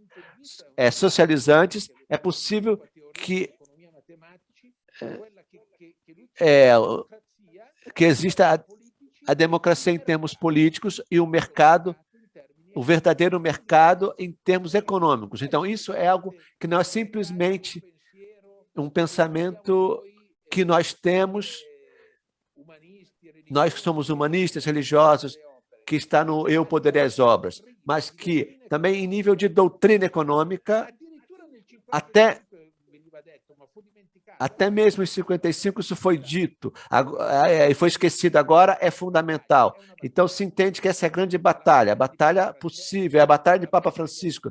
socializantes, é possível que exista a democracia em termos políticos e o mercado, o verdadeiro mercado em termos econômicos. Então, isso é algo que não é simplesmente um pensamento que nós temos, nós que somos humanistas, religiosos, que está no eu, poder e as obras, mas que também em nível de doutrina econômica, até mesmo em 55 isso foi dito, e foi esquecido agora, é fundamental. Então se entende que essa é a grande batalha, a batalha possível, é a batalha de Papa Francisco,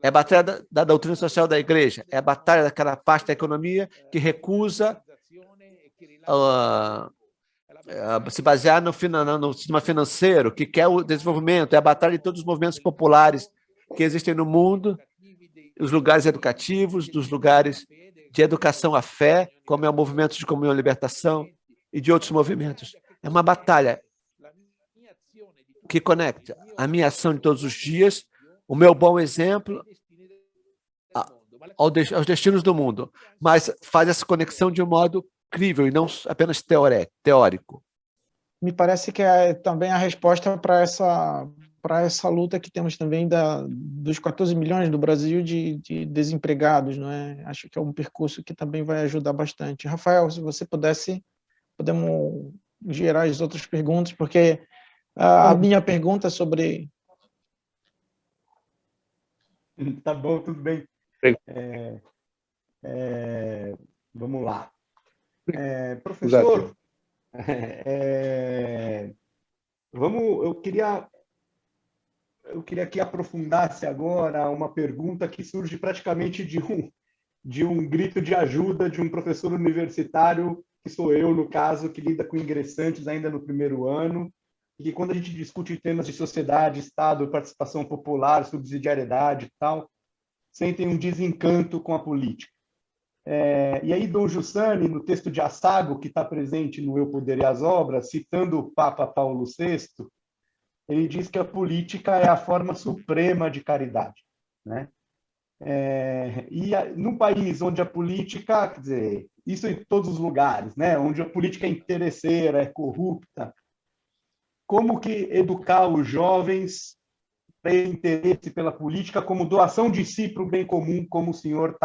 é a batalha da doutrina social da Igreja, é a batalha daquela parte da economia que recusa se basear no sistema financeiro, que quer o desenvolvimento, é a batalha de todos os movimentos populares que existem no mundo, os lugares educativos, dos lugares de educação à fé, como é o movimento de comunhão e libertação, e de outros movimentos. É uma batalha que conecta a minha ação de todos os dias, o meu bom exemplo, aos destinos do mundo, mas faz essa conexão de um modo crível e não apenas teórico. Me parece que é também a resposta para essa luta que temos também dos 14 milhões do Brasil de desempregados, não é? Acho que é um percurso que também vai ajudar bastante. Rafael, se você podemos gerar as outras perguntas, porque a minha pergunta sobre... Tá bom, tudo bem. Vamos lá. Professor, eu queria que aprofundasse agora uma pergunta que surge praticamente de um grito de ajuda de um professor universitário, que sou eu, no caso, que lida com ingressantes ainda no primeiro ano, e que quando a gente discute temas de sociedade, Estado, participação popular, subsidiariedade e tal, sentem um desencanto com a política. E aí, Dom Giussani, no texto de Assago, que está presente no Eu, Poder e as Obras, citando o Papa Paulo VI, ele diz que a política é a forma suprema de caridade, né? Num país onde a política, quer dizer, isso em todos os lugares, né? Onde a política é interesseira, é corrupta, como que educar os jovens para ter interesse pela política como doação de si para o bem comum, como o senhor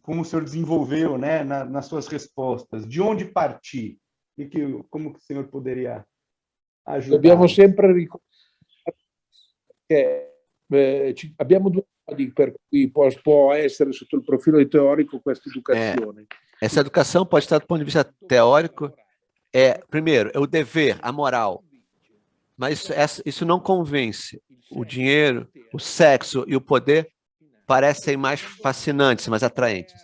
como o senhor desenvolveu, né, nas suas respostas? De onde partir? Como que o senhor poderia ajudar? Dobbiamo sempre ricordare che abbiamo due modi per cui può essere sotto il profilo teorico questa educazione. Essa educação pode estar do ponto de vista teórico, primeiro, é o dever, a moral, mas isso não convence. O dinheiro, o sexo e o poder parecem mais fascinantes, mais atraentes.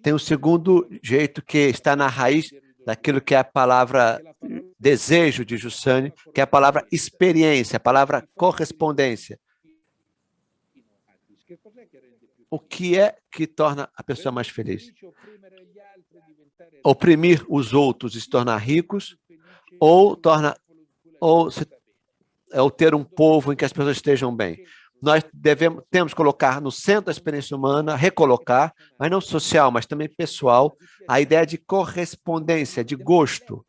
Tem o segundo jeito, que está na raiz daquilo que é a palavra desejo de Giussani, que é a palavra experiência, a palavra correspondência. O que é que torna a pessoa mais feliz? Oprimir os outros e se tornar ricos, ou ter um povo em que as pessoas estejam bem? Nós temos que colocar no centro da experiência humana, recolocar, mas não social, mas também pessoal, a ideia de correspondência, de gosto,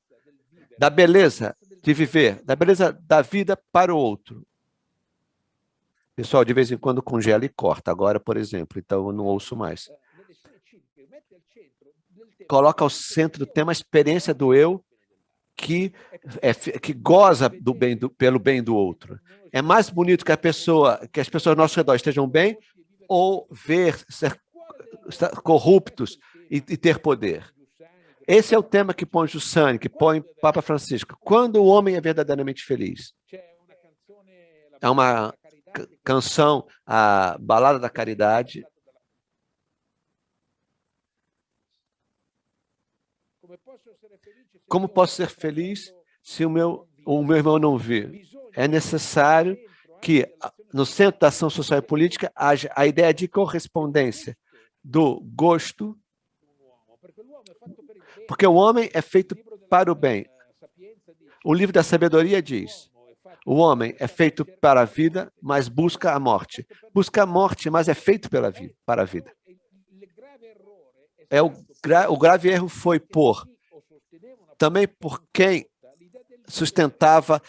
da beleza de viver, da beleza da vida para o outro. Pessoal, de vez em quando congela e corta, agora, por exemplo, então eu não ouço mais. Coloca ao centro do tema a experiência do eu, que goza pelo bem do outro. É mais bonito que as pessoas ao nosso redor estejam bem, ou ser corruptos e ter poder. Esse é o tema que põe Giussani, que põe Papa Francisco. Quando o homem é verdadeiramente feliz? É uma canção, a Balada da Caridade. Como posso ser feliz se o meu irmão não vê? É necessário que, no centro da ação social e política, haja a ideia de correspondência, do gosto, porque o homem é feito para o bem. O livro da sabedoria diz: o homem é feito para a vida, mas busca a morte. Busca a morte, mas é feito para a vida. O grave erro foi também por quem sustentava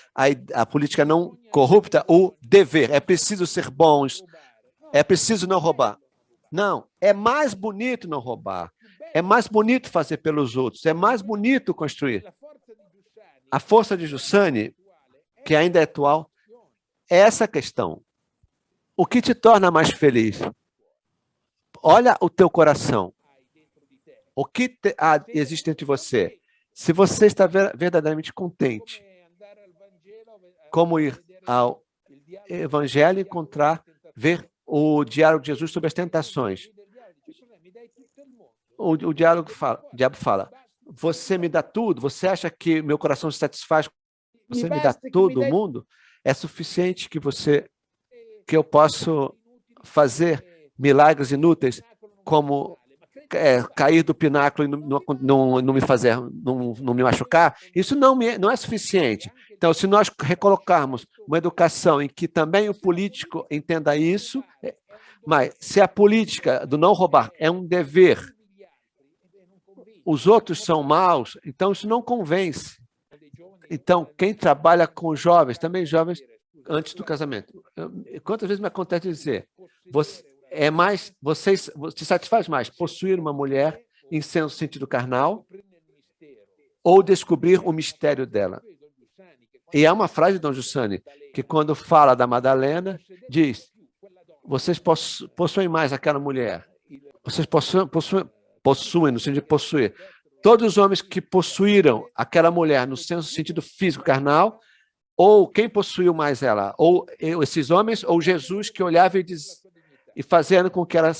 a política não corrupta, o dever. É preciso ser bons, é preciso não roubar. Não, é mais bonito não roubar. É mais bonito fazer pelos outros. É mais bonito construir. A força de Giussani, que ainda é atual, é essa questão. O que te torna mais feliz? Olha o teu coração. O que existe entre você? Se você está verdadeiramente contente, como ir ao Evangelho e ver o diálogo de Jesus sobre as tentações. O diálogo o diabo fala: você me dá tudo? Você acha que meu coração se satisfaz? Você me dá todo o mundo? É suficiente que eu posso fazer milagres inúteis, como cair do pináculo e não me machucar? Isso não é suficiente. Então, se nós recolocarmos uma educação em que também o político entenda isso, mas se a política do não roubar é um dever, os outros são maus, então isso não convence. Então, quem trabalha com jovens, também jovens, antes do casamento, quantas vezes me acontece dizer, te satisfaz mais possuir uma mulher em seu sentido carnal ou descobrir o mistério dela? E há uma frase de Dom Giussani, que quando fala da Madalena, diz: vocês possuem mais aquela mulher. Vocês possuem no sentido de possuir. Todos os homens que possuíram aquela mulher no sentido físico carnal, ou quem possuiu mais ela? Ou esses homens, ou Jesus, que olhava e fazendo com que ela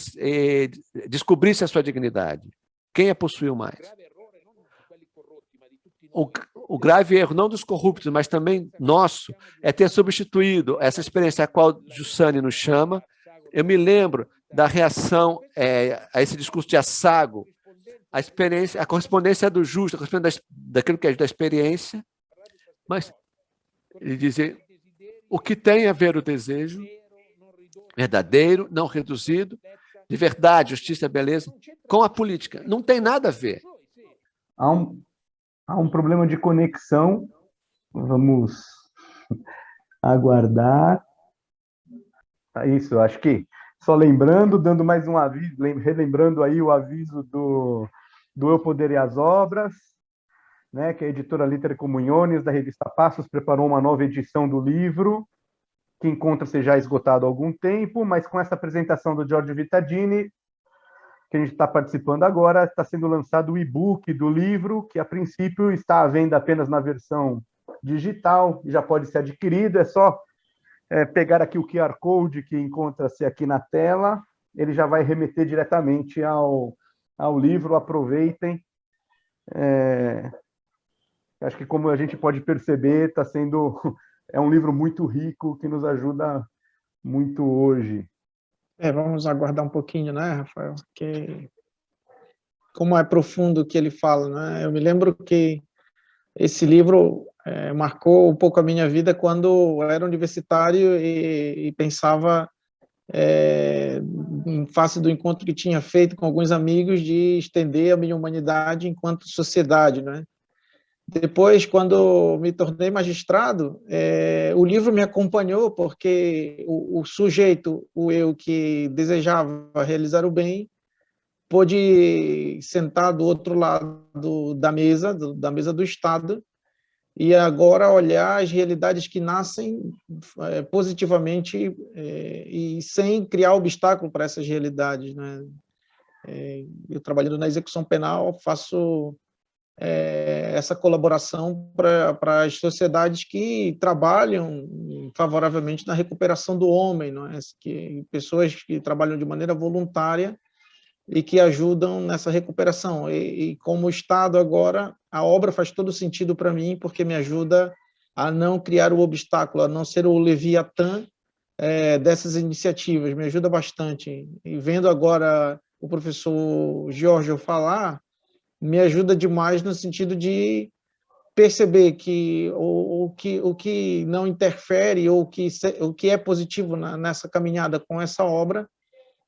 descobrisse a sua dignidade. Quem a possuiu mais? O grave erro, não dos corruptos, mas também nosso, é ter substituído essa experiência a qual Giussani nos chama. Eu me lembro da reação a esse discurso de Assago, a correspondência do justo, a correspondência daquilo que é da experiência, mas ele dizia: o que tem a ver o desejo verdadeiro, não reduzido, de verdade, justiça e beleza, com a política? Não tem nada a ver. Há um problema de conexão. Vamos aguardar. Isso, acho que só lembrando, dando mais um aviso, relembrando aí o aviso do Eu Poder e as Obras, né, que a editora Litter Comuniones, da revista Passos, preparou uma nova edição do livro, que encontra-se já esgotado há algum tempo, mas com essa apresentação do Giorgio Vittadini, que a gente está participando agora, está sendo lançado o e-book do livro, que a princípio está à venda apenas na versão digital, e já pode ser adquirido, é só pegar aqui o QR Code que encontra-se aqui na tela, ele já vai remeter diretamente ao livro, aproveitem. Acho que, como a gente pode perceber, é um livro muito rico, que nos ajuda muito hoje. Vamos aguardar um pouquinho, né, Rafael? Porque como é profundo o que ele fala, né? Eu me lembro que esse livro marcou um pouco a minha vida quando eu era universitário e pensava, em face do encontro que tinha feito com alguns amigos, de estender a minha humanidade enquanto sociedade, né? Depois, quando me tornei magistrado, o livro me acompanhou, porque o sujeito, o eu que desejava realizar o bem, pôde sentar do outro lado da mesa do Estado, e agora olhar as realidades que nascem positivamente e sem criar obstáculo para essas realidades, né? Eu, trabalhando na execução penal, faço essa colaboração para as sociedades que trabalham favoravelmente na recuperação do homem, não é? Pessoas que trabalham de maneira voluntária e que ajudam nessa recuperação. E como Estado agora, a obra faz todo sentido para mim, porque me ajuda a não criar o obstáculo, a não ser o Leviatã dessas iniciativas, me ajuda bastante. E vendo agora o professor Giorgio falar me ajuda demais no sentido de perceber que o que não interfere ou o que é positivo nessa caminhada com essa obra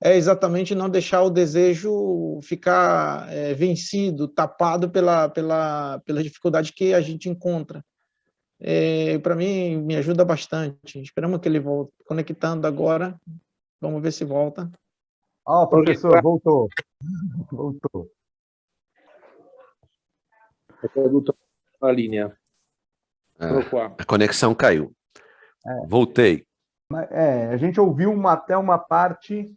é exatamente não deixar o desejo ficar vencido, tapado pela dificuldade que a gente encontra. Para mim, me ajuda bastante. Esperamos que ele volte. Conectando agora, vamos ver se volta. O professor, voltou. Voltou. È caduta la linea. Eccolo qua. A conexão caiu. Voltei. A gente ouviu até uma parte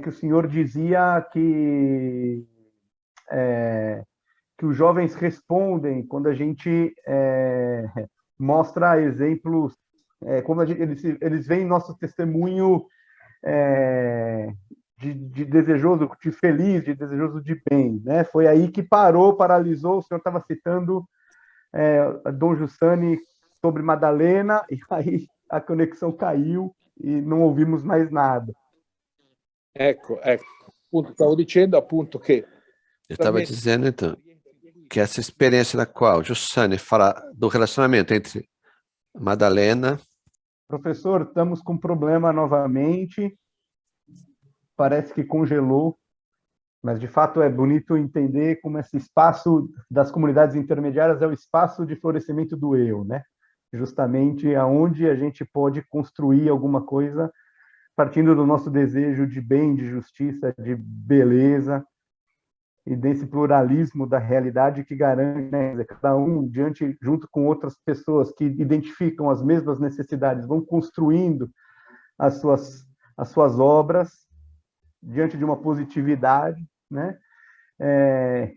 que o senhor dizia que os jovens respondem quando a gente mostra exemplos, como eles veem nosso testemunho de desejoso, de feliz, de desejoso de bem, né? Foi aí que paralisou. O senhor estava citando Dom Giussani sobre Madalena, e aí a conexão caiu e não ouvimos mais nada. Ecco. Stavo dicendo appunto che... Eu estava dizendo, então, que essa experiência na qual Giussani fala do relacionamento entre Madalena... Professor, estamos com problema novamente. Parece que congelou, mas de fato é bonito entender como esse espaço das comunidades intermediárias é o espaço de florescimento do eu, né? Justamente aonde a gente pode construir alguma coisa partindo do nosso desejo de bem, de justiça, de beleza e desse pluralismo da realidade que garante, né, cada um junto com outras pessoas que identificam as mesmas necessidades, vão construindo as suas obras diante de uma positividade, né?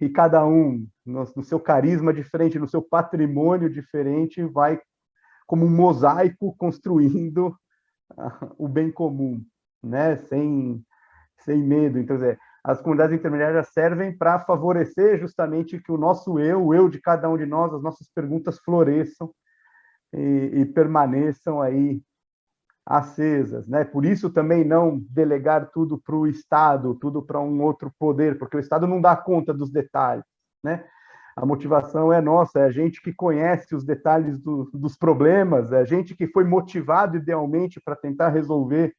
E cada um, no seu carisma diferente, no seu patrimônio diferente, vai como um mosaico construindo o bem comum, né? Sem medo. Então, as comunidades intermediárias servem para favorecer justamente que o nosso eu, o eu de cada um de nós, as nossas perguntas floresçam e permaneçam aí acesas, né? Por isso também não delegar tudo para o Estado, tudo para um outro poder, porque o Estado não dá conta dos detalhes, né? A motivação é nossa, é a gente que conhece os detalhes dos problemas, é a gente que foi motivado idealmente para tentar resolver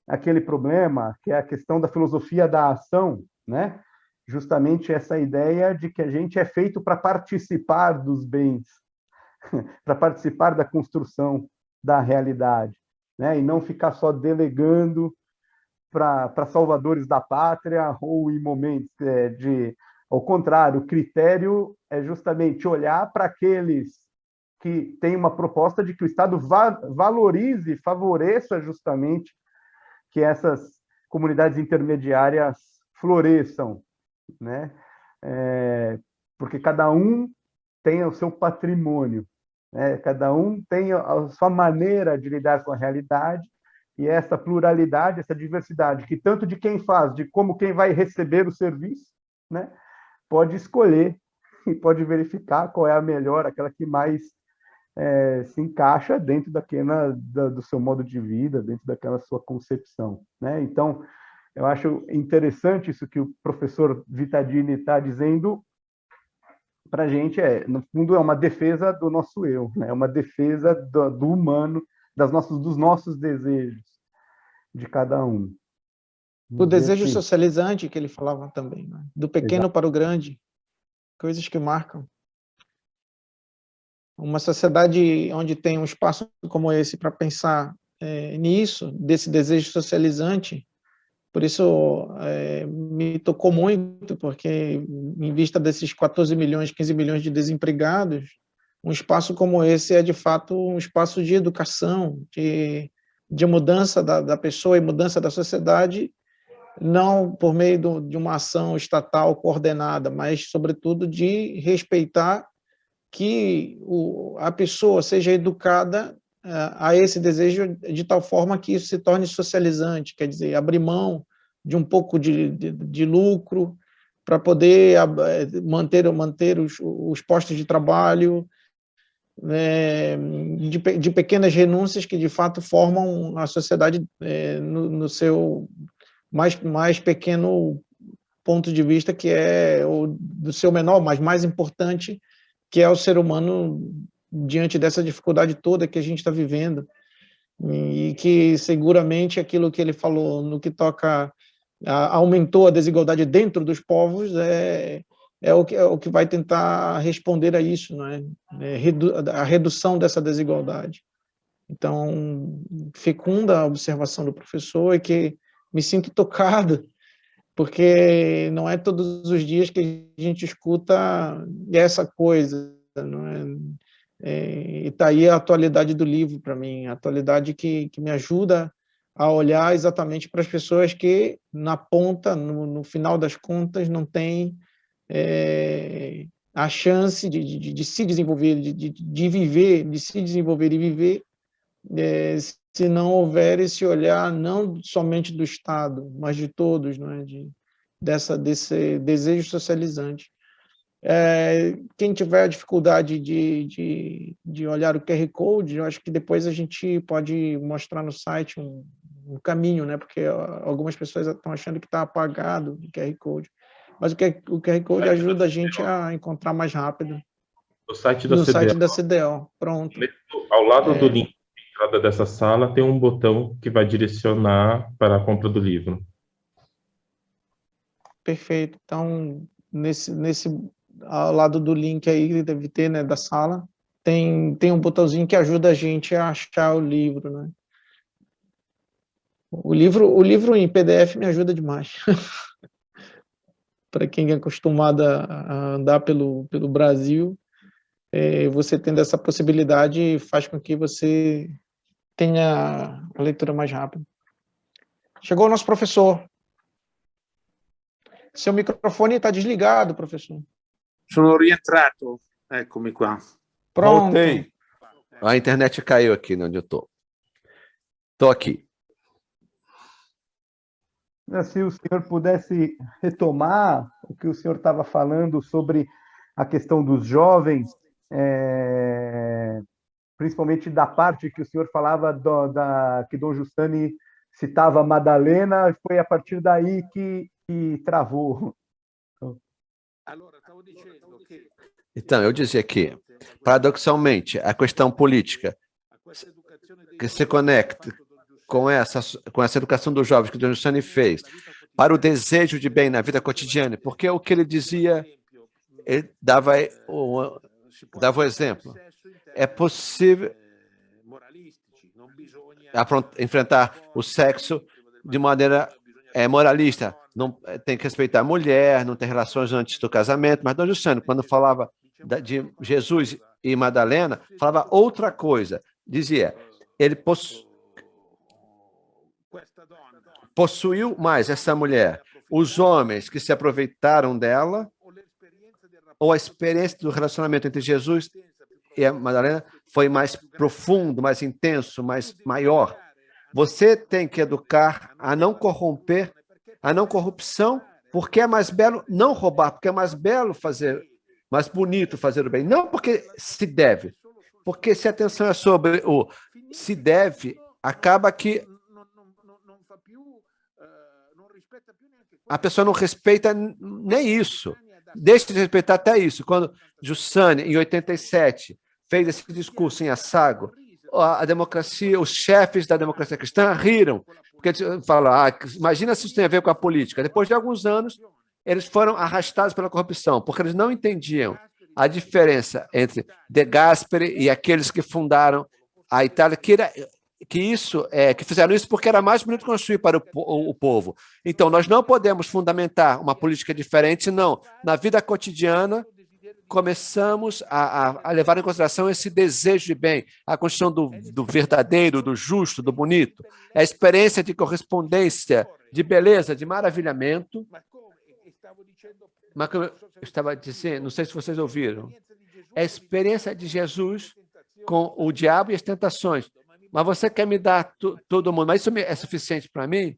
aquele problema, que é a questão da filosofia da ação, né? Justamente essa ideia de que a gente é feito para participar dos bens, para participar da construção da realidade, né? E não ficar só delegando para salvadores da pátria ou em momentos ao contrário, o critério é justamente olhar para aqueles que têm uma proposta de que o Estado valorize, favoreça justamente que essas comunidades intermediárias floresçam, né? Porque cada um tem o seu patrimônio, né? Cada um tem a sua maneira de lidar com a realidade, e essa pluralidade, essa diversidade, que tanto de quem faz, de como quem vai receber o serviço, né? Pode escolher e pode verificar qual é a melhor, aquela que mais se encaixa dentro do seu modo de vida, dentro daquela sua concepção, né? Então, eu acho interessante isso que o professor Vittadini está dizendo para a gente, no fundo, é uma defesa do nosso eu, né? É uma defesa do humano, dos nossos desejos, de cada um. O desejo socializante que ele falava também, né? Do pequeno para o grande, coisas que marcam. Uma sociedade onde tem um espaço como esse para pensar nisso, desse desejo socializante, por isso me tocou muito, porque em vista desses 14 milhões, 15 milhões de desempregados, um espaço como esse é de fato um espaço de educação, de mudança da pessoa e mudança da sociedade, não por meio de uma ação estatal coordenada, mas, sobretudo, de respeitar que a pessoa seja educada a esse desejo de tal forma que isso se torne socializante, quer dizer, abrir mão de um pouco de lucro para poder manter os postos de trabalho, de pequenas renúncias que, de fato, formam a sociedade no seu mais pequeno ponto de vista que é o do seu menor, mas mais importante, que é o ser humano diante dessa dificuldade toda que a gente está vivendo. E que seguramente aquilo que ele falou no que toca aumentou a desigualdade dentro dos povos é o que vai tentar responder a isso, não é? A redução dessa desigualdade. Então, fecunda a observação do professor, e que me sinto tocado, porque não é todos os dias que a gente escuta essa coisa, não é? E está aí a atualidade do livro para mim, a atualidade que me ajuda a olhar exatamente para as pessoas que, na ponta, no final das contas, não têm a chance de se desenvolver, de viver, de se desenvolver e viver, se não houver esse olhar não somente do Estado, mas de todos, não é? Desse desejo socializante. Quem tiver dificuldade de olhar o QR Code, eu acho que depois a gente pode mostrar no site um caminho, né? Porque algumas pessoas estão achando que está apagado o QR Code. Mas o QR Code ajuda a gente a encontrar mais rápido. No site da No CDO. site da CDO, pronto. Ao lado do link de entrada dessa sala tem um botão que vai direcionar para a compra do livro. Perfeito. Então, ao lado do link aí, deve ter, né, da sala, tem um botãozinho que ajuda a gente a achar o livro, né? O livro em PDF me ajuda demais. Para quem é acostumado a andar pelo Brasil, você tendo essa possibilidade faz com que você tenha a leitura mais rápida. Chegou o nosso professor. Seu microfone está desligado, professor. Sono rientrato. Eccomi qua. Pronto. Voltei. A internet caiu aqui onde eu estou. Estou aqui. Se o senhor pudesse retomar o que o senhor estava falando sobre a questão dos jovens, principalmente da parte que o senhor falava que Dom Giussani citava Madalena, foi a partir daí que travou. Então, eu dizia que, paradoxalmente, a questão política que se conecta com essa educação dos jovens que Dom Giussani fez para o desejo de bem na vida cotidiana, porque o que ele dizia, ele dava o exemplo. É possível enfrentar o sexo de maneira moralista. Não tem que respeitar a mulher, não tem relações antes do casamento. Mas Dom Giussani, quando falava de Jesus e Madalena, falava outra coisa. Dizia, ele possuiu mais essa mulher, os homens que se aproveitaram dela, ou a experiência do relacionamento entre Jesus e a Madalena foi mais profundo, mais intenso, maior. Você tem que educar a não corromper, a não corrupção, porque é mais belo não roubar, porque é mais belo mais bonito fazer o bem. Não porque se deve, porque se a atenção é sobre o se deve, acaba que a pessoa não respeita nem isso. Deixa de respeitar até isso. Quando Giussani, em 87, fez esse discurso em Assago, a democracia, os chefes da democracia cristã riram, porque eles falaram, imagina se isso tem a ver com a política. Depois de alguns anos, eles foram arrastados pela corrupção, porque eles não entendiam a diferença entre De Gasperi e aqueles que fundaram a Itália, que fizeram isso porque era mais bonito construir para o povo. Então, nós não podemos fundamentar uma política diferente, não. Na vida cotidiana, começamos a levar em consideração esse desejo de bem, a construção do verdadeiro, do justo, do bonito, a experiência de correspondência, de beleza, de maravilhamento. Mas como eu estava dizendo, não sei se vocês ouviram, é a experiência de Jesus com o diabo e as tentações. Mas você quer me dar todo mundo, mas isso é suficiente para mim?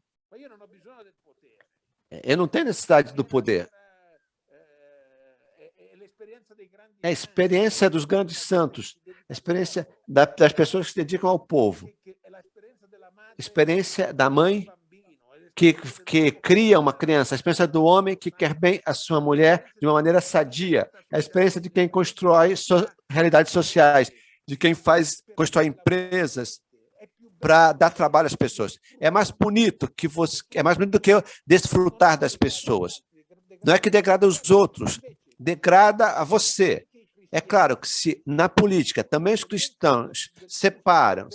Eu não tenho necessidade do poder. É a experiência dos grandes santos, a experiência das pessoas que se dedicam ao povo, a experiência da mãe, que cria uma criança, a experiência do homem que quer bem a sua mulher de uma maneira sadia, a experiência de quem constrói realidades sociais, de quem constrói empresas para dar trabalho às pessoas. É mais bonito do que desfrutar das pessoas. Não é que degrada os outros, degrada a você. É claro que se na política também os cristãos separam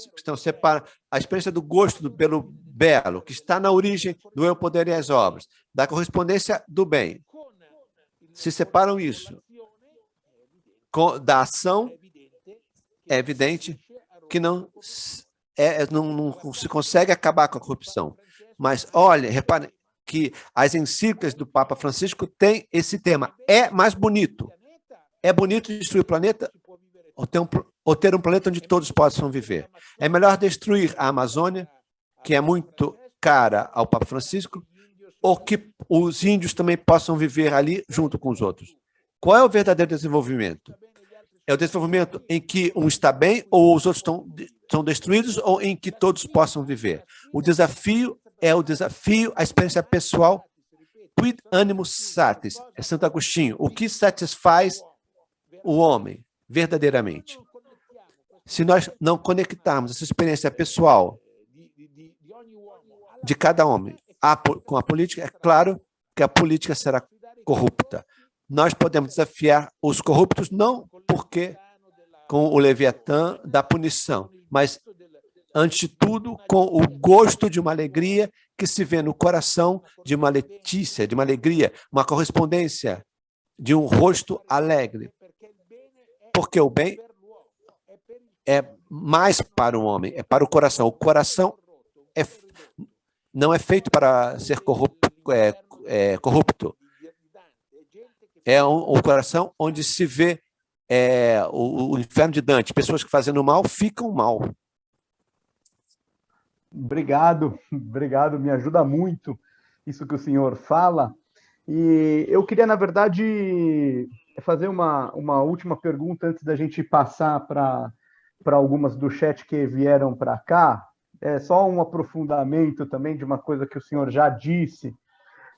a experiência do gosto pelo belo, que está na origem do eu, poder e as obras, da correspondência do bem, se separam isso da ação, é evidente que não se consegue acabar com a corrupção. Mas, olha, reparem que as encíclicas do Papa Francisco têm esse tema. É mais bonito. É bonito destruir o planeta ou ter um planeta onde todos possam viver. É melhor destruir a Amazônia, que é muito cara ao Papa Francisco, ou que os índios também possam viver ali junto com os outros. Qual é o verdadeiro desenvolvimento? É o desenvolvimento em que um está bem ou os outros são destruídos ou em que todos possam viver. O desafio é a experiência pessoal. Quid animus satis? É Santo Agostinho. O que satisfaz o homem verdadeiramente? Se nós não conectarmos essa experiência pessoal de cada homem com a política, é claro que a política será corrupta. Nós podemos desafiar os corruptos não porque com o Leviatã da punição, mas, antes de tudo, com o gosto de uma alegria que se vê no coração de uma Letícia, de uma alegria, uma correspondência de um rosto alegre. Porque o bem é mais para o homem, é para o coração. O coração não é feito para ser corrupto. É um coração onde se vê o inferno de Dante. Pessoas que fazendo mal ficam mal. Obrigado, me ajuda muito isso que o senhor fala. E eu queria, na verdade, fazer uma última pergunta antes da gente passar para algumas do chat que vieram para cá. É só um aprofundamento também de uma coisa que o senhor já disse.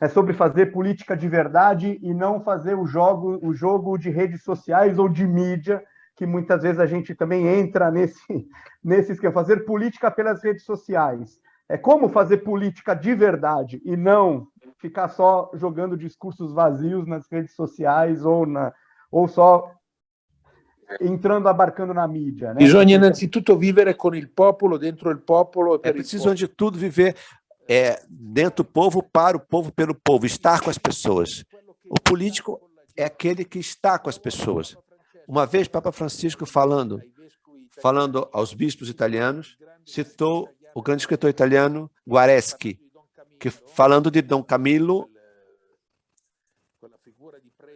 É sobre fazer política de verdade e não fazer o jogo de redes sociais ou de mídia, que muitas vezes a gente também entra nesse esquema. Fazer política pelas redes sociais. É como fazer política de verdade e não ficar só jogando discursos vazios nas redes sociais ou só abarcando na mídia. Né? Bisogna innanzitutto vivere con il popolo, dentro il popolo. É preciso, antes de tudo, viver dentro do povo, para o povo, pelo povo, estar com as pessoas. O político é aquele que está com as pessoas. Uma vez, Papa Francisco, falando aos bispos italianos, citou o grande escritor italiano Guareschi, que, falando de Dom Camilo,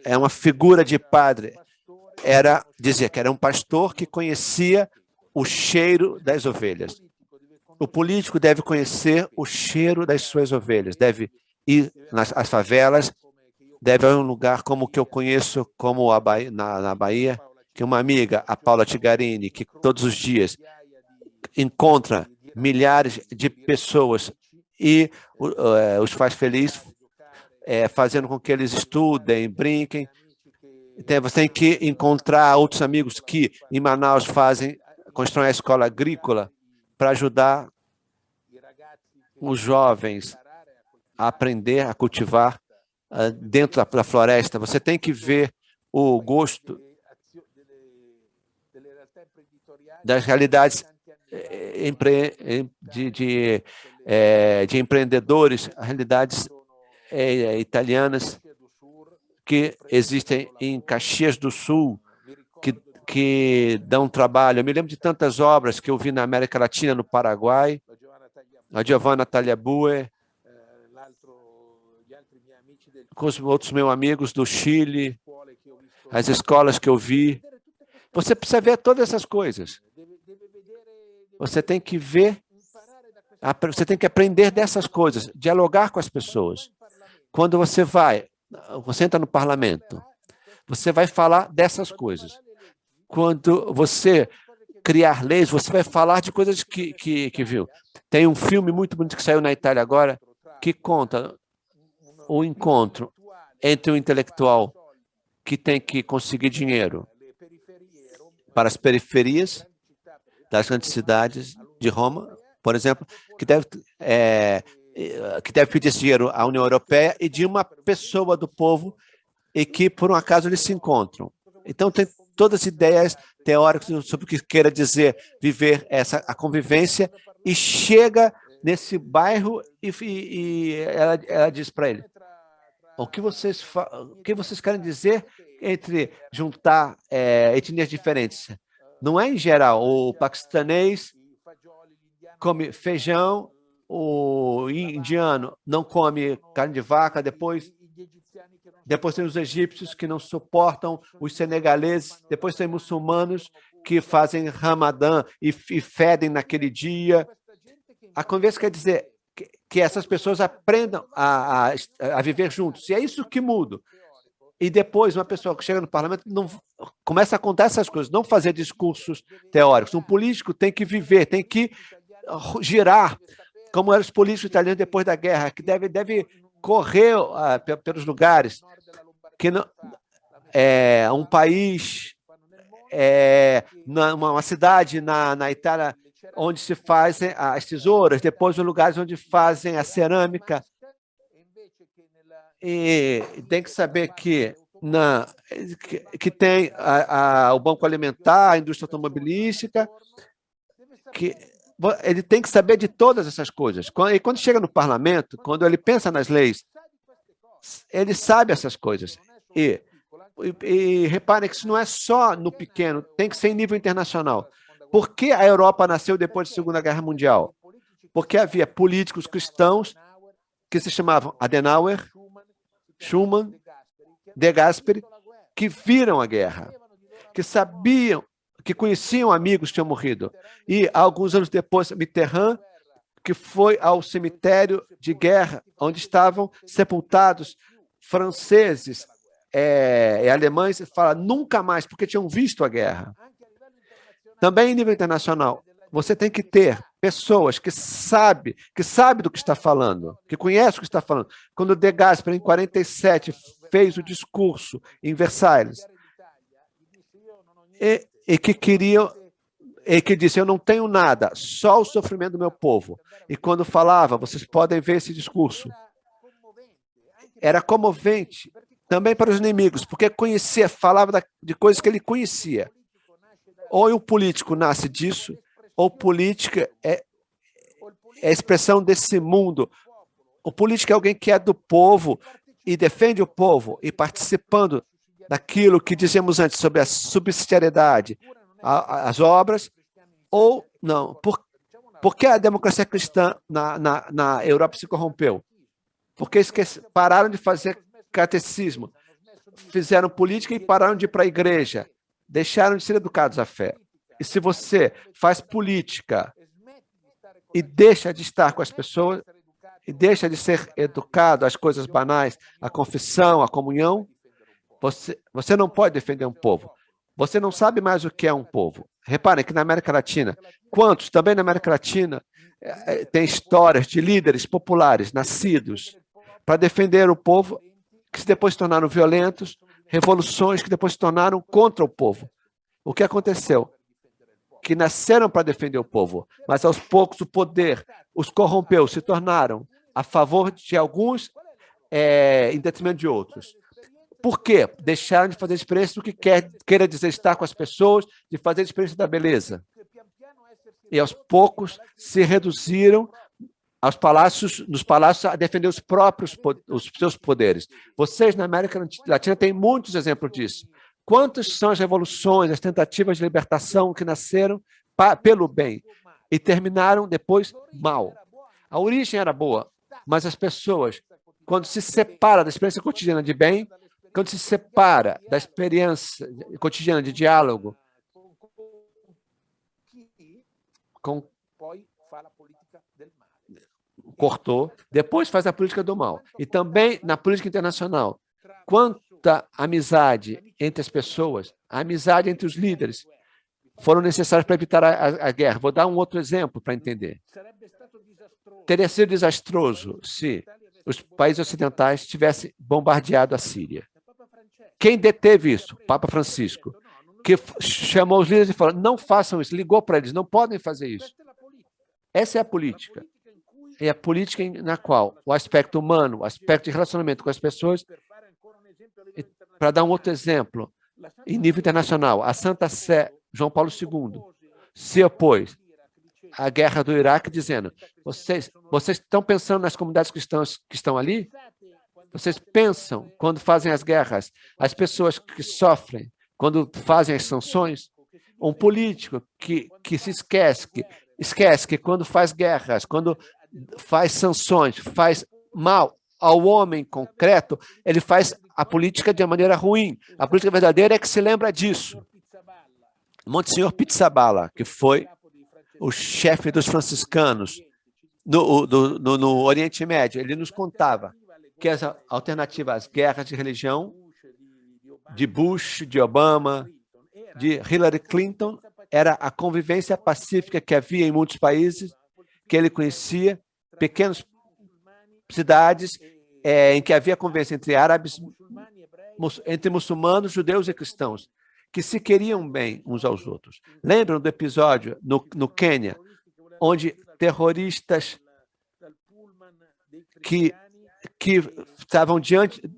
é uma figura de padre. Dizia que era um pastor que conhecia o cheiro das ovelhas. O político deve conhecer o cheiro das suas ovelhas, deve ir nas favelas, deve ir a um lugar como o que eu conheço, como na Bahia, que uma amiga, a Paula Tigarini, que todos os dias encontra milhares de pessoas e os faz felizes, fazendo com que eles estudem, brinquem. Então, você tem que encontrar outros amigos que em Manaus constroem a escola agrícola para ajudar os jovens a aprender a cultivar dentro da floresta. Você tem que ver o gosto das realidades de empreendedores, realidades italianas que existem em Caxias do Sul, que dão trabalho. Eu me lembro de tantas obras que eu vi na América Latina, no Paraguai, a Giovanna Tagliabue, com os outros meus amigos do Chile, as escolas que eu vi. Você precisa ver todas essas coisas. Você tem que ver, você tem que aprender dessas coisas, dialogar com as pessoas. Quando você entra no parlamento, você vai falar dessas coisas. Quando você criar leis, você vai falar de coisas que viu. Tem um filme muito bonito que saiu na Itália agora, que conta o encontro entre o intelectual que tem que conseguir dinheiro para as periferias das grandes cidades de Roma, por exemplo, que deve pedir esse dinheiro à União Europeia, e de uma pessoa do povo e que, por um acaso, eles se encontram. Então, tem todas as ideias teóricas sobre o que queira dizer viver a convivência, e chega nesse bairro e ela diz para ele: o que vocês querem dizer entre juntar etnias diferentes? Não é em geral. O paquistanês come feijão, o indiano não come carne de vaca, depois tem os egípcios que não suportam, os senegaleses, depois tem muçulmanos que fazem Ramadã e fedem naquele dia. A conversa quer dizer que essas pessoas aprendam a viver juntos, e é isso que muda. E depois, uma pessoa que chega no parlamento começa a contar essas coisas, não fazer discursos teóricos. Um político tem que viver, tem que girar, como eram os políticos italianos depois da guerra, que deve correr pelos lugares, que não, um país, uma cidade na Itália onde se fazem as tesouras, depois os lugares onde fazem a cerâmica. E tem que saber que tem o Banco Alimentar, a indústria automobilística, que ele tem que saber de todas essas coisas. E quando chega no parlamento, quando ele pensa nas leis, ele sabe essas coisas. E reparem que isso não é só no pequeno, tem que ser em nível internacional. Por que a Europa nasceu depois da Segunda Guerra Mundial? Porque havia políticos cristãos que se chamavam Adenauer, Schuman, De Gasperi, que viram a guerra, que sabiam, que conheciam amigos que tinham morrido. E, alguns anos depois, Mitterrand, que foi ao cemitério de guerra, onde estavam sepultados franceses e alemães, e fala nunca mais, porque tinham visto a guerra. Também em nível internacional, você tem que ter pessoas que sabem do que está falando, que conhecem o que está falando. Quando De Gasperi, em 1947, fez o discurso em Versalhes, e que disse: eu não tenho nada, só o sofrimento do meu povo. E quando falava, vocês podem ver esse discurso, era comovente também para os inimigos, porque falava de coisas que ele conhecia. Ou o político nasce disso, ou política é a expressão desse mundo. O político é alguém que é do povo e defende o povo, e participando daquilo que dizemos antes sobre a subsidiariedade, as obras, ou não. Por que a democracia cristã na Europa se corrompeu? Porque pararam de fazer catecismo, fizeram política e pararam de ir para a igreja, deixaram de ser educados à fé. E se você faz política e deixa de estar com as pessoas, e deixa de ser educado às coisas banais, à confissão, à comunhão, você não pode defender um povo. Você não sabe mais o que é um povo. Reparem que na América Latina, quantos também na América Latina tem histórias de líderes populares nascidos para defender o povo, que depois se tornaram violentos, revoluções que depois se tornaram contra o povo. O que aconteceu? Que nasceram para defender o povo, mas aos poucos o poder os corrompeu, se tornaram a favor de alguns em detrimento de outros. Por quê? Deixaram de fazer experiência do que queira dizer estar com as pessoas, de fazer experiência da beleza. E aos poucos se reduziram nos palácios a defender os seus poderes. Vocês na América Latina têm muitos exemplos disso. Quantas são as revoluções, as tentativas de libertação que nasceram pelo bem e terminaram depois mal? A origem era boa, mas as pessoas, quando se separam da experiência cotidiana de bem, quando se separa da experiência cotidiana de diálogo, cortou, depois faz a política do mal. E também na política internacional, quanta amizade entre as pessoas, a amizade entre os líderes, foram necessários para evitar a guerra. Vou dar um outro exemplo para entender. Teria sido desastroso se os países ocidentais tivessem bombardeado a Síria. Quem deteve isso? O Papa Francisco, que chamou os líderes e falou: não façam isso, ligou para eles, não podem fazer isso. Essa é a política. É a política na qual o aspecto humano, o aspecto de relacionamento com as pessoas. Para dar um outro exemplo, em nível internacional, a Santa Sé, João Paulo II, se opôs à guerra do Iraque, dizendo: vocês estão pensando nas comunidades cristãs que estão ali? Vocês pensam, quando fazem as guerras, as pessoas que sofrem, quando fazem as sanções? Um político que se esquece que quando faz guerras, quando faz sanções, faz mal ao homem concreto, ele faz a política de uma maneira ruim. A política verdadeira é que se lembra disso. Monsenhor Pizzaballa, que foi o chefe dos franciscanos no Oriente Médio, ele nos contava que as alternativas às guerras de religião de Bush, de Obama, de Hillary Clinton, era a convivência pacífica que havia em muitos países, que ele conhecia, pequenas cidades em que havia convivência entre árabes, entre muçulmanos, judeus e cristãos, que se queriam bem uns aos outros. Lembram do episódio no Quênia, onde terroristas que estavam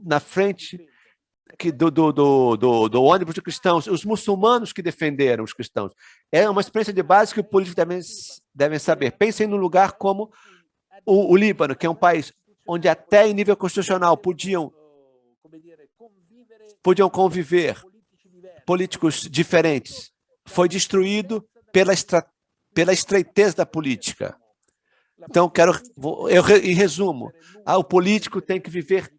na frente do ônibus de cristãos, os muçulmanos que defenderam os cristãos. É uma experiência de base que os políticos devem saber. Pensem num lugar como o Líbano, que é um país onde até em nível constitucional podiam conviver políticos diferentes. Foi destruído pela estreiteza da política. Então, em resumo, o político tem que viver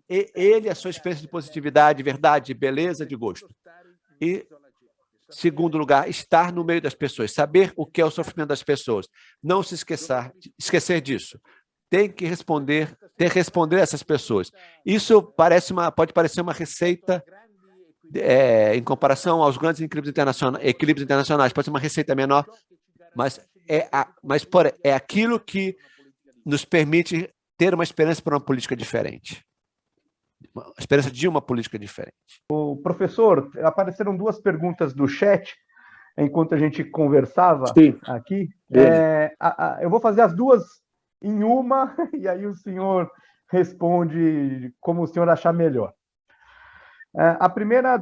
a sua experiência de positividade, verdade, beleza, de gosto. E, segundo lugar, estar no meio das pessoas, saber o que é o sofrimento das pessoas, não se esquecer disso. Tem que responder a essas pessoas. Isso pode parecer uma receita, em comparação aos grandes equilíbrios internacionais, pode ser uma receita menor, mas é aquilo que nos permite ter uma esperança para uma política diferente. Uma esperança de uma política diferente. Professor, apareceram duas perguntas do chat enquanto a gente conversava aqui. Eu vou fazer as duas em uma e aí o senhor responde como o senhor achar melhor. A primeira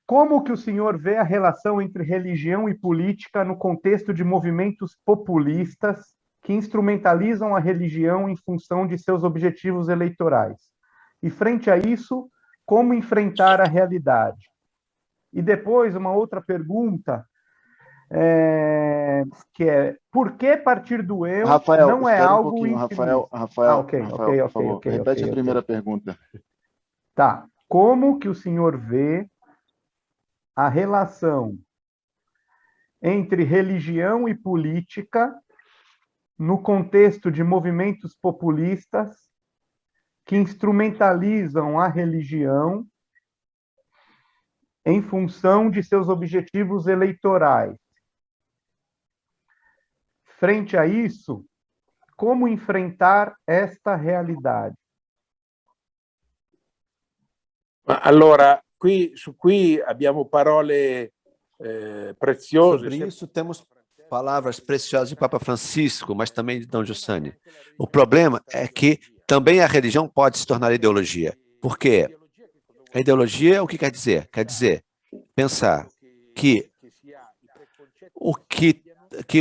como que o senhor vê a relação entre religião e política no contexto de movimentos populistas que instrumentalizam a religião em função de seus objetivos eleitorais? E, frente a isso, como enfrentar a realidade? E depois, uma outra pergunta, que é, por que partir do eu Rafael, não é algo... Rafael, ok. Repete a primeira pergunta. Tá. Como que o senhor vê a relação entre religião e política no contexto de movimentos populistas que instrumentalizam a religião em função de seus objetivos eleitorais? Frente a isso, como enfrentar esta realidade? Allora, qui abbiamo parole preziose. Sobre isso, temos palavras preciosas de Papa Francisco, mas também de Dom Giussani. O problema é que também a religião pode se tornar ideologia. Por quê? A ideologia, o que quer dizer? Quer dizer, pensar que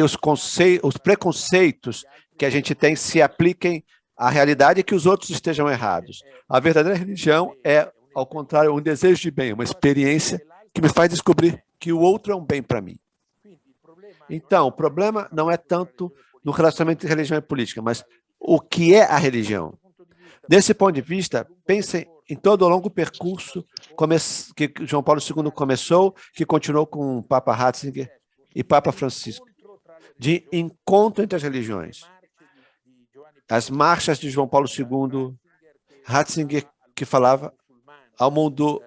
os preconceitos que a gente tem se apliquem à realidade e que os outros estejam errados. A verdadeira religião é, ao contrário, um desejo de bem, uma experiência que me faz descobrir que o outro é um bem para mim. Então, o problema não é tanto no relacionamento entre religião e política, mas o que é a religião. Desse ponto de vista, pensem em todo o longo percurso que João Paulo II começou, que continuou com o Papa Ratzinger e Papa Francisco, de encontro entre as religiões. As marchas de João Paulo II, Ratzinger, que falava ao mundo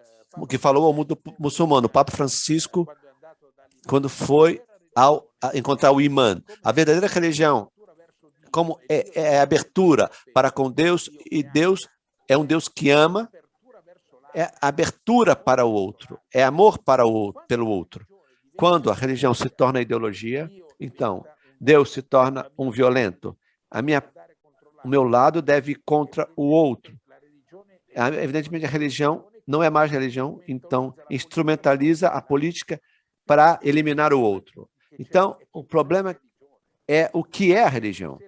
que falou ao mundo muçulmano, o Papa Francisco, quando foi encontrar o imã. A verdadeira religião, como é abertura para com Deus, e Deus é um Deus que ama, é abertura para o outro, é amor pelo outro. Quando a religião se torna ideologia, então Deus se torna um violento. O meu lado deve ir contra o outro. Evidentemente, a religião não é mais religião, então instrumentaliza a política para eliminar o outro. Então, o problema é o que é a religião.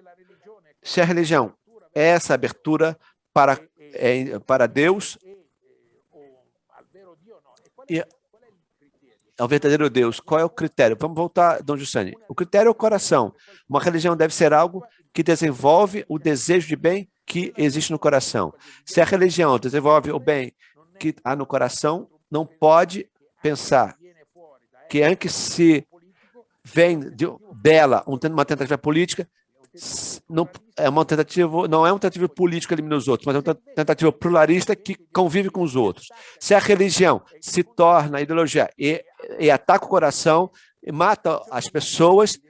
Se a religião é essa abertura para Deus e ao verdadeiro Deus, qual é o critério? Vamos voltar, Dom Giussani. O critério é o coração. Uma religião deve ser algo que desenvolve o desejo de bem que existe no coração. Se a religião desenvolve o bem que há no coração, não pode pensar que antes se vem dela uma tentativa política, não é uma tentativa política que elimina os outros, mas é uma tentativa pluralista que convive com os outros. Se a religião se torna ideologia e ataca o coração, e mata as pessoas,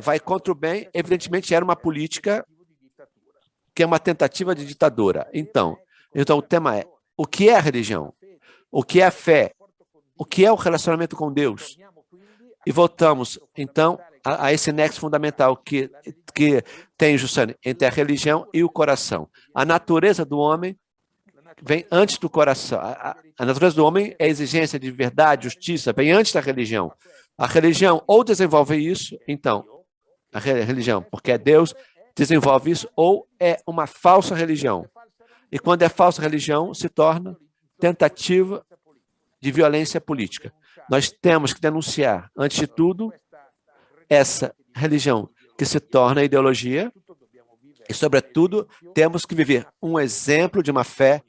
vai contra o bem, evidentemente era uma política que é uma tentativa de ditadura. Então o tema é: o que é a religião? O que é a fé? O que é o relacionamento com Deus? E voltamos, então, a esse nexo fundamental que tem, Giussani, entre a religião e o coração. A natureza do homem vem antes do coração. A natureza do homem é a exigência de verdade, justiça, vem antes da religião. A religião ou desenvolve isso, então, a religião, porque é Deus, desenvolve isso, ou é uma falsa religião. E quando é falsa religião, se torna tentativa de violência política. Nós temos que denunciar, antes de tudo, essa religião que se torna ideologia e, sobretudo, temos que viver um exemplo de uma fé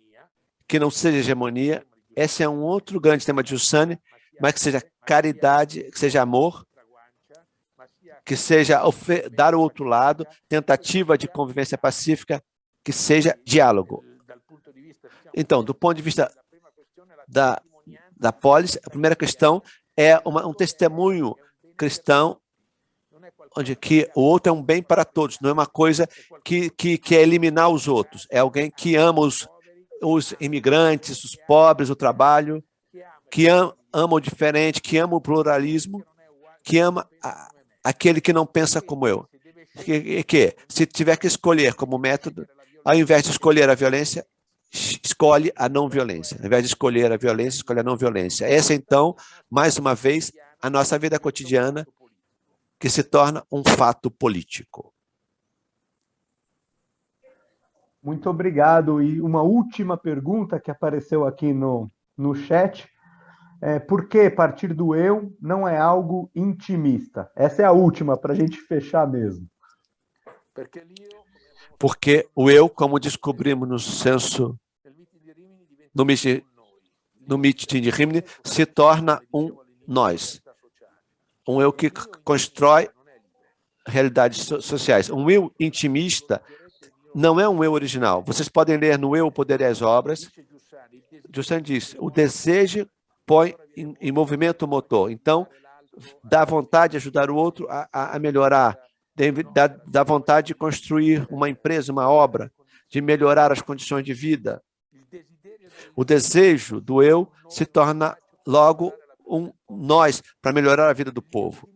que não seja hegemonia. Esse é um outro grande tema de Giussani, mas que seja caridade, que seja amor, que seja dar o outro lado, tentativa de convivência pacífica, que seja diálogo. Então, do ponto de vista da polis, a primeira questão é um testemunho cristão, onde que o outro é um bem para todos, não é uma coisa que quer eliminar os outros, é alguém que ama os imigrantes, os pobres, o trabalho, que ama o diferente, que ama o pluralismo, que ama aquele que não pensa como eu. Que se tiver que escolher como método, ao invés de escolher a violência, escolhe a não violência. Ao invés de escolher a violência, escolhe a não violência. Essa, então, mais uma vez, a nossa vida cotidiana, que se torna um fato político. Muito obrigado. E uma última pergunta que apareceu aqui no chat. Por que partir do eu não é algo intimista? Essa é a última, para a gente fechar mesmo. Porque o eu, como descobrimos no senso, no mitin de Rimini, se torna um nós. Um eu que constrói realidades sociais. Um eu intimista não é um eu original. Vocês podem ler no Eu, o Poder e as Obras. Giussani diz, o desejo põe em movimento o motor. Então, dá vontade de ajudar o outro a melhorar, dá vontade de construir uma empresa, uma obra, de melhorar as condições de vida. O desejo do eu se torna logo um nós para melhorar a vida do povo.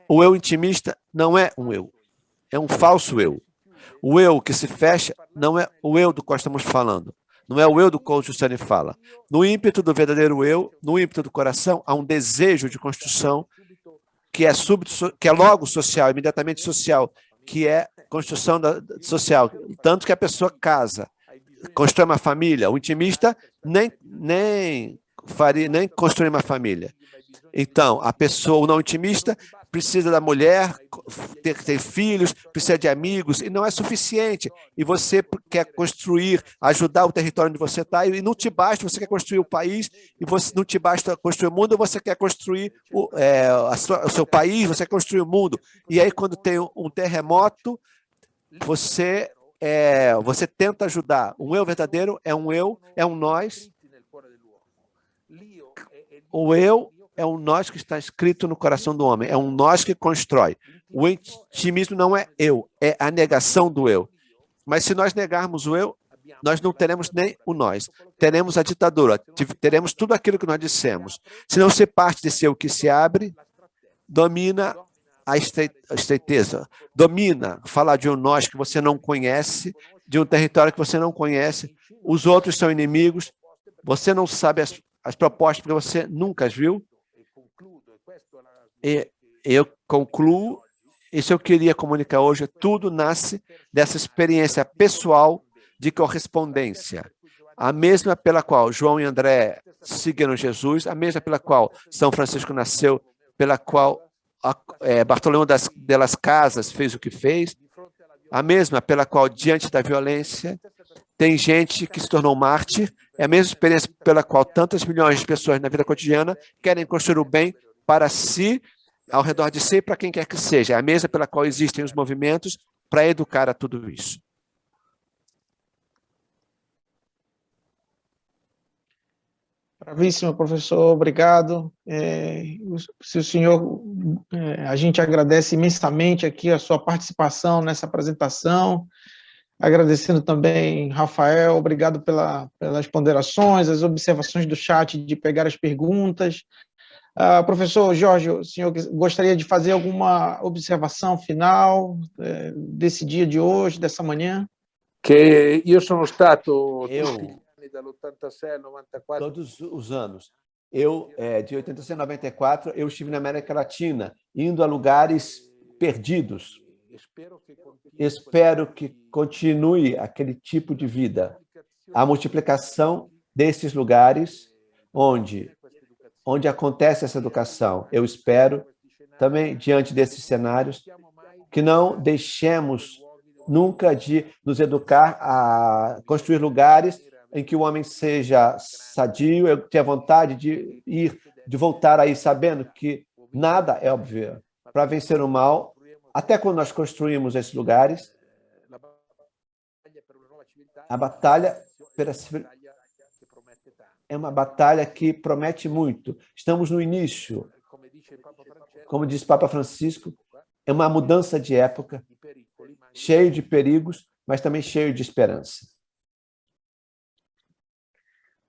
O eu intimista não é um eu, é um falso eu. O eu que se fecha não é o eu do qual estamos falando. Não é o eu do qual o Giussani fala. No ímpeto do verdadeiro eu, no ímpeto do coração, há um desejo de construção que é logo social, imediatamente social, que é construção social. Tanto que a pessoa casa, constrói uma família. O intimista nem constrói uma família. Então, a pessoa, o não intimista, precisa da mulher, ter filhos, precisa de amigos, e não é suficiente. E você quer construir, ajudar o território onde você está, e não te basta, você quer construir o país, e não te basta construir o mundo, você quer construir o seu país, você quer construir o mundo. E aí, quando tem um terremoto, você tenta ajudar. Um eu verdadeiro é um nós, O eu é um nós que está escrito no coração do homem, é um nós que constrói. O intimismo não é eu, é a negação do eu. Mas se nós negarmos o eu, nós não teremos nem o nós. Teremos a ditadura, teremos tudo aquilo que nós dissemos. Se não ser parte desse eu que se abre, domina a estreiteza, domina falar de um nós que você não conhece, de um território que você não conhece, os outros são inimigos, você não sabe as propostas porque você nunca as viu. E eu concluo, isso eu queria comunicar hoje, tudo nasce dessa experiência pessoal de correspondência, a mesma pela qual João e André seguiram Jesus, a mesma pela qual São Francisco nasceu, pela qual Bartolomeu de las Casas fez o que fez, a mesma pela qual, diante da violência, tem gente que se tornou mártir, é a mesma experiência pela qual tantas milhões de pessoas na vida cotidiana querem construir o bem para si, ao redor de si, para quem quer que seja, é a mesma pela qual existem os movimentos para educar a tudo isso. Bravíssimo, professor, obrigado. Se o senhor, a gente agradece imensamente aqui a sua participação nessa apresentação, agradecendo também, Rafael, obrigado pelas ponderações, as observações do chat, de pegar as perguntas. Professor Jorge, o senhor gostaria de fazer alguma observação final desse dia de hoje, dessa manhã? Que eu sono stato dall'86 all'94. Todos os anos. De 86 a 94, eu estive na América Latina, indo a lugares perdidos. Espero que continue aquele tipo de vida. A multiplicação desses lugares onde acontece essa educação. Eu espero, também, diante desses cenários, que não deixemos nunca de nos educar a construir lugares em que o homem seja sadio, eu tenha vontade de voltar aí sabendo que nada é óbvio. Para vencer o mal, até quando nós construímos esses lugares, a batalha é uma batalha que promete muito. Estamos no início. Como diz Papa Francisco, é uma mudança de época, cheio de perigos, mas também cheio de esperança.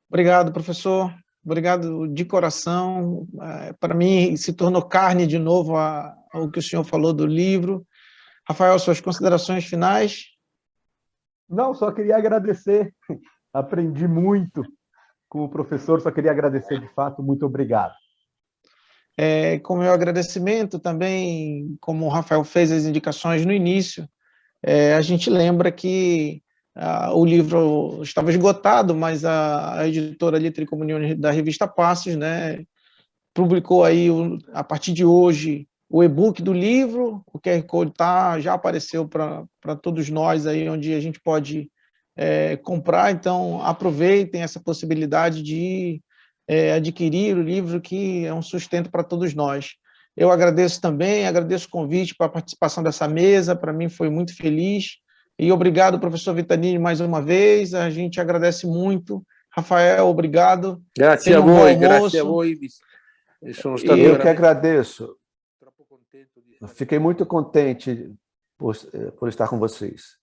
Obrigado, professor. Obrigado de coração. Para mim, se tornou carne de novo o que o senhor falou do livro. Rafael, suas considerações finais? Não, só queria agradecer. Aprendi muito com o professor, só queria agradecer de fato. Muito obrigado. Com meu agradecimento também, como o Rafael fez as indicações no início, a gente lembra que o livro estava esgotado, mas a editora Letra e Comunhão da revista Passos, né, publicou aí, a partir de hoje, o e-book do livro, o QR Code já apareceu para todos nós, aí, onde a gente pode comprar, então aproveitem essa possibilidade de adquirir o livro, que é um sustento para todos nós. Eu agradeço também, agradeço o convite para a participação dessa mesa, para mim foi muito feliz. E obrigado, professor Vitanini, mais uma vez. A gente agradece muito. Rafael, obrigado. Grazie a voi, grazie a voi. Eu que agradeço. Fiquei muito contente por estar com vocês.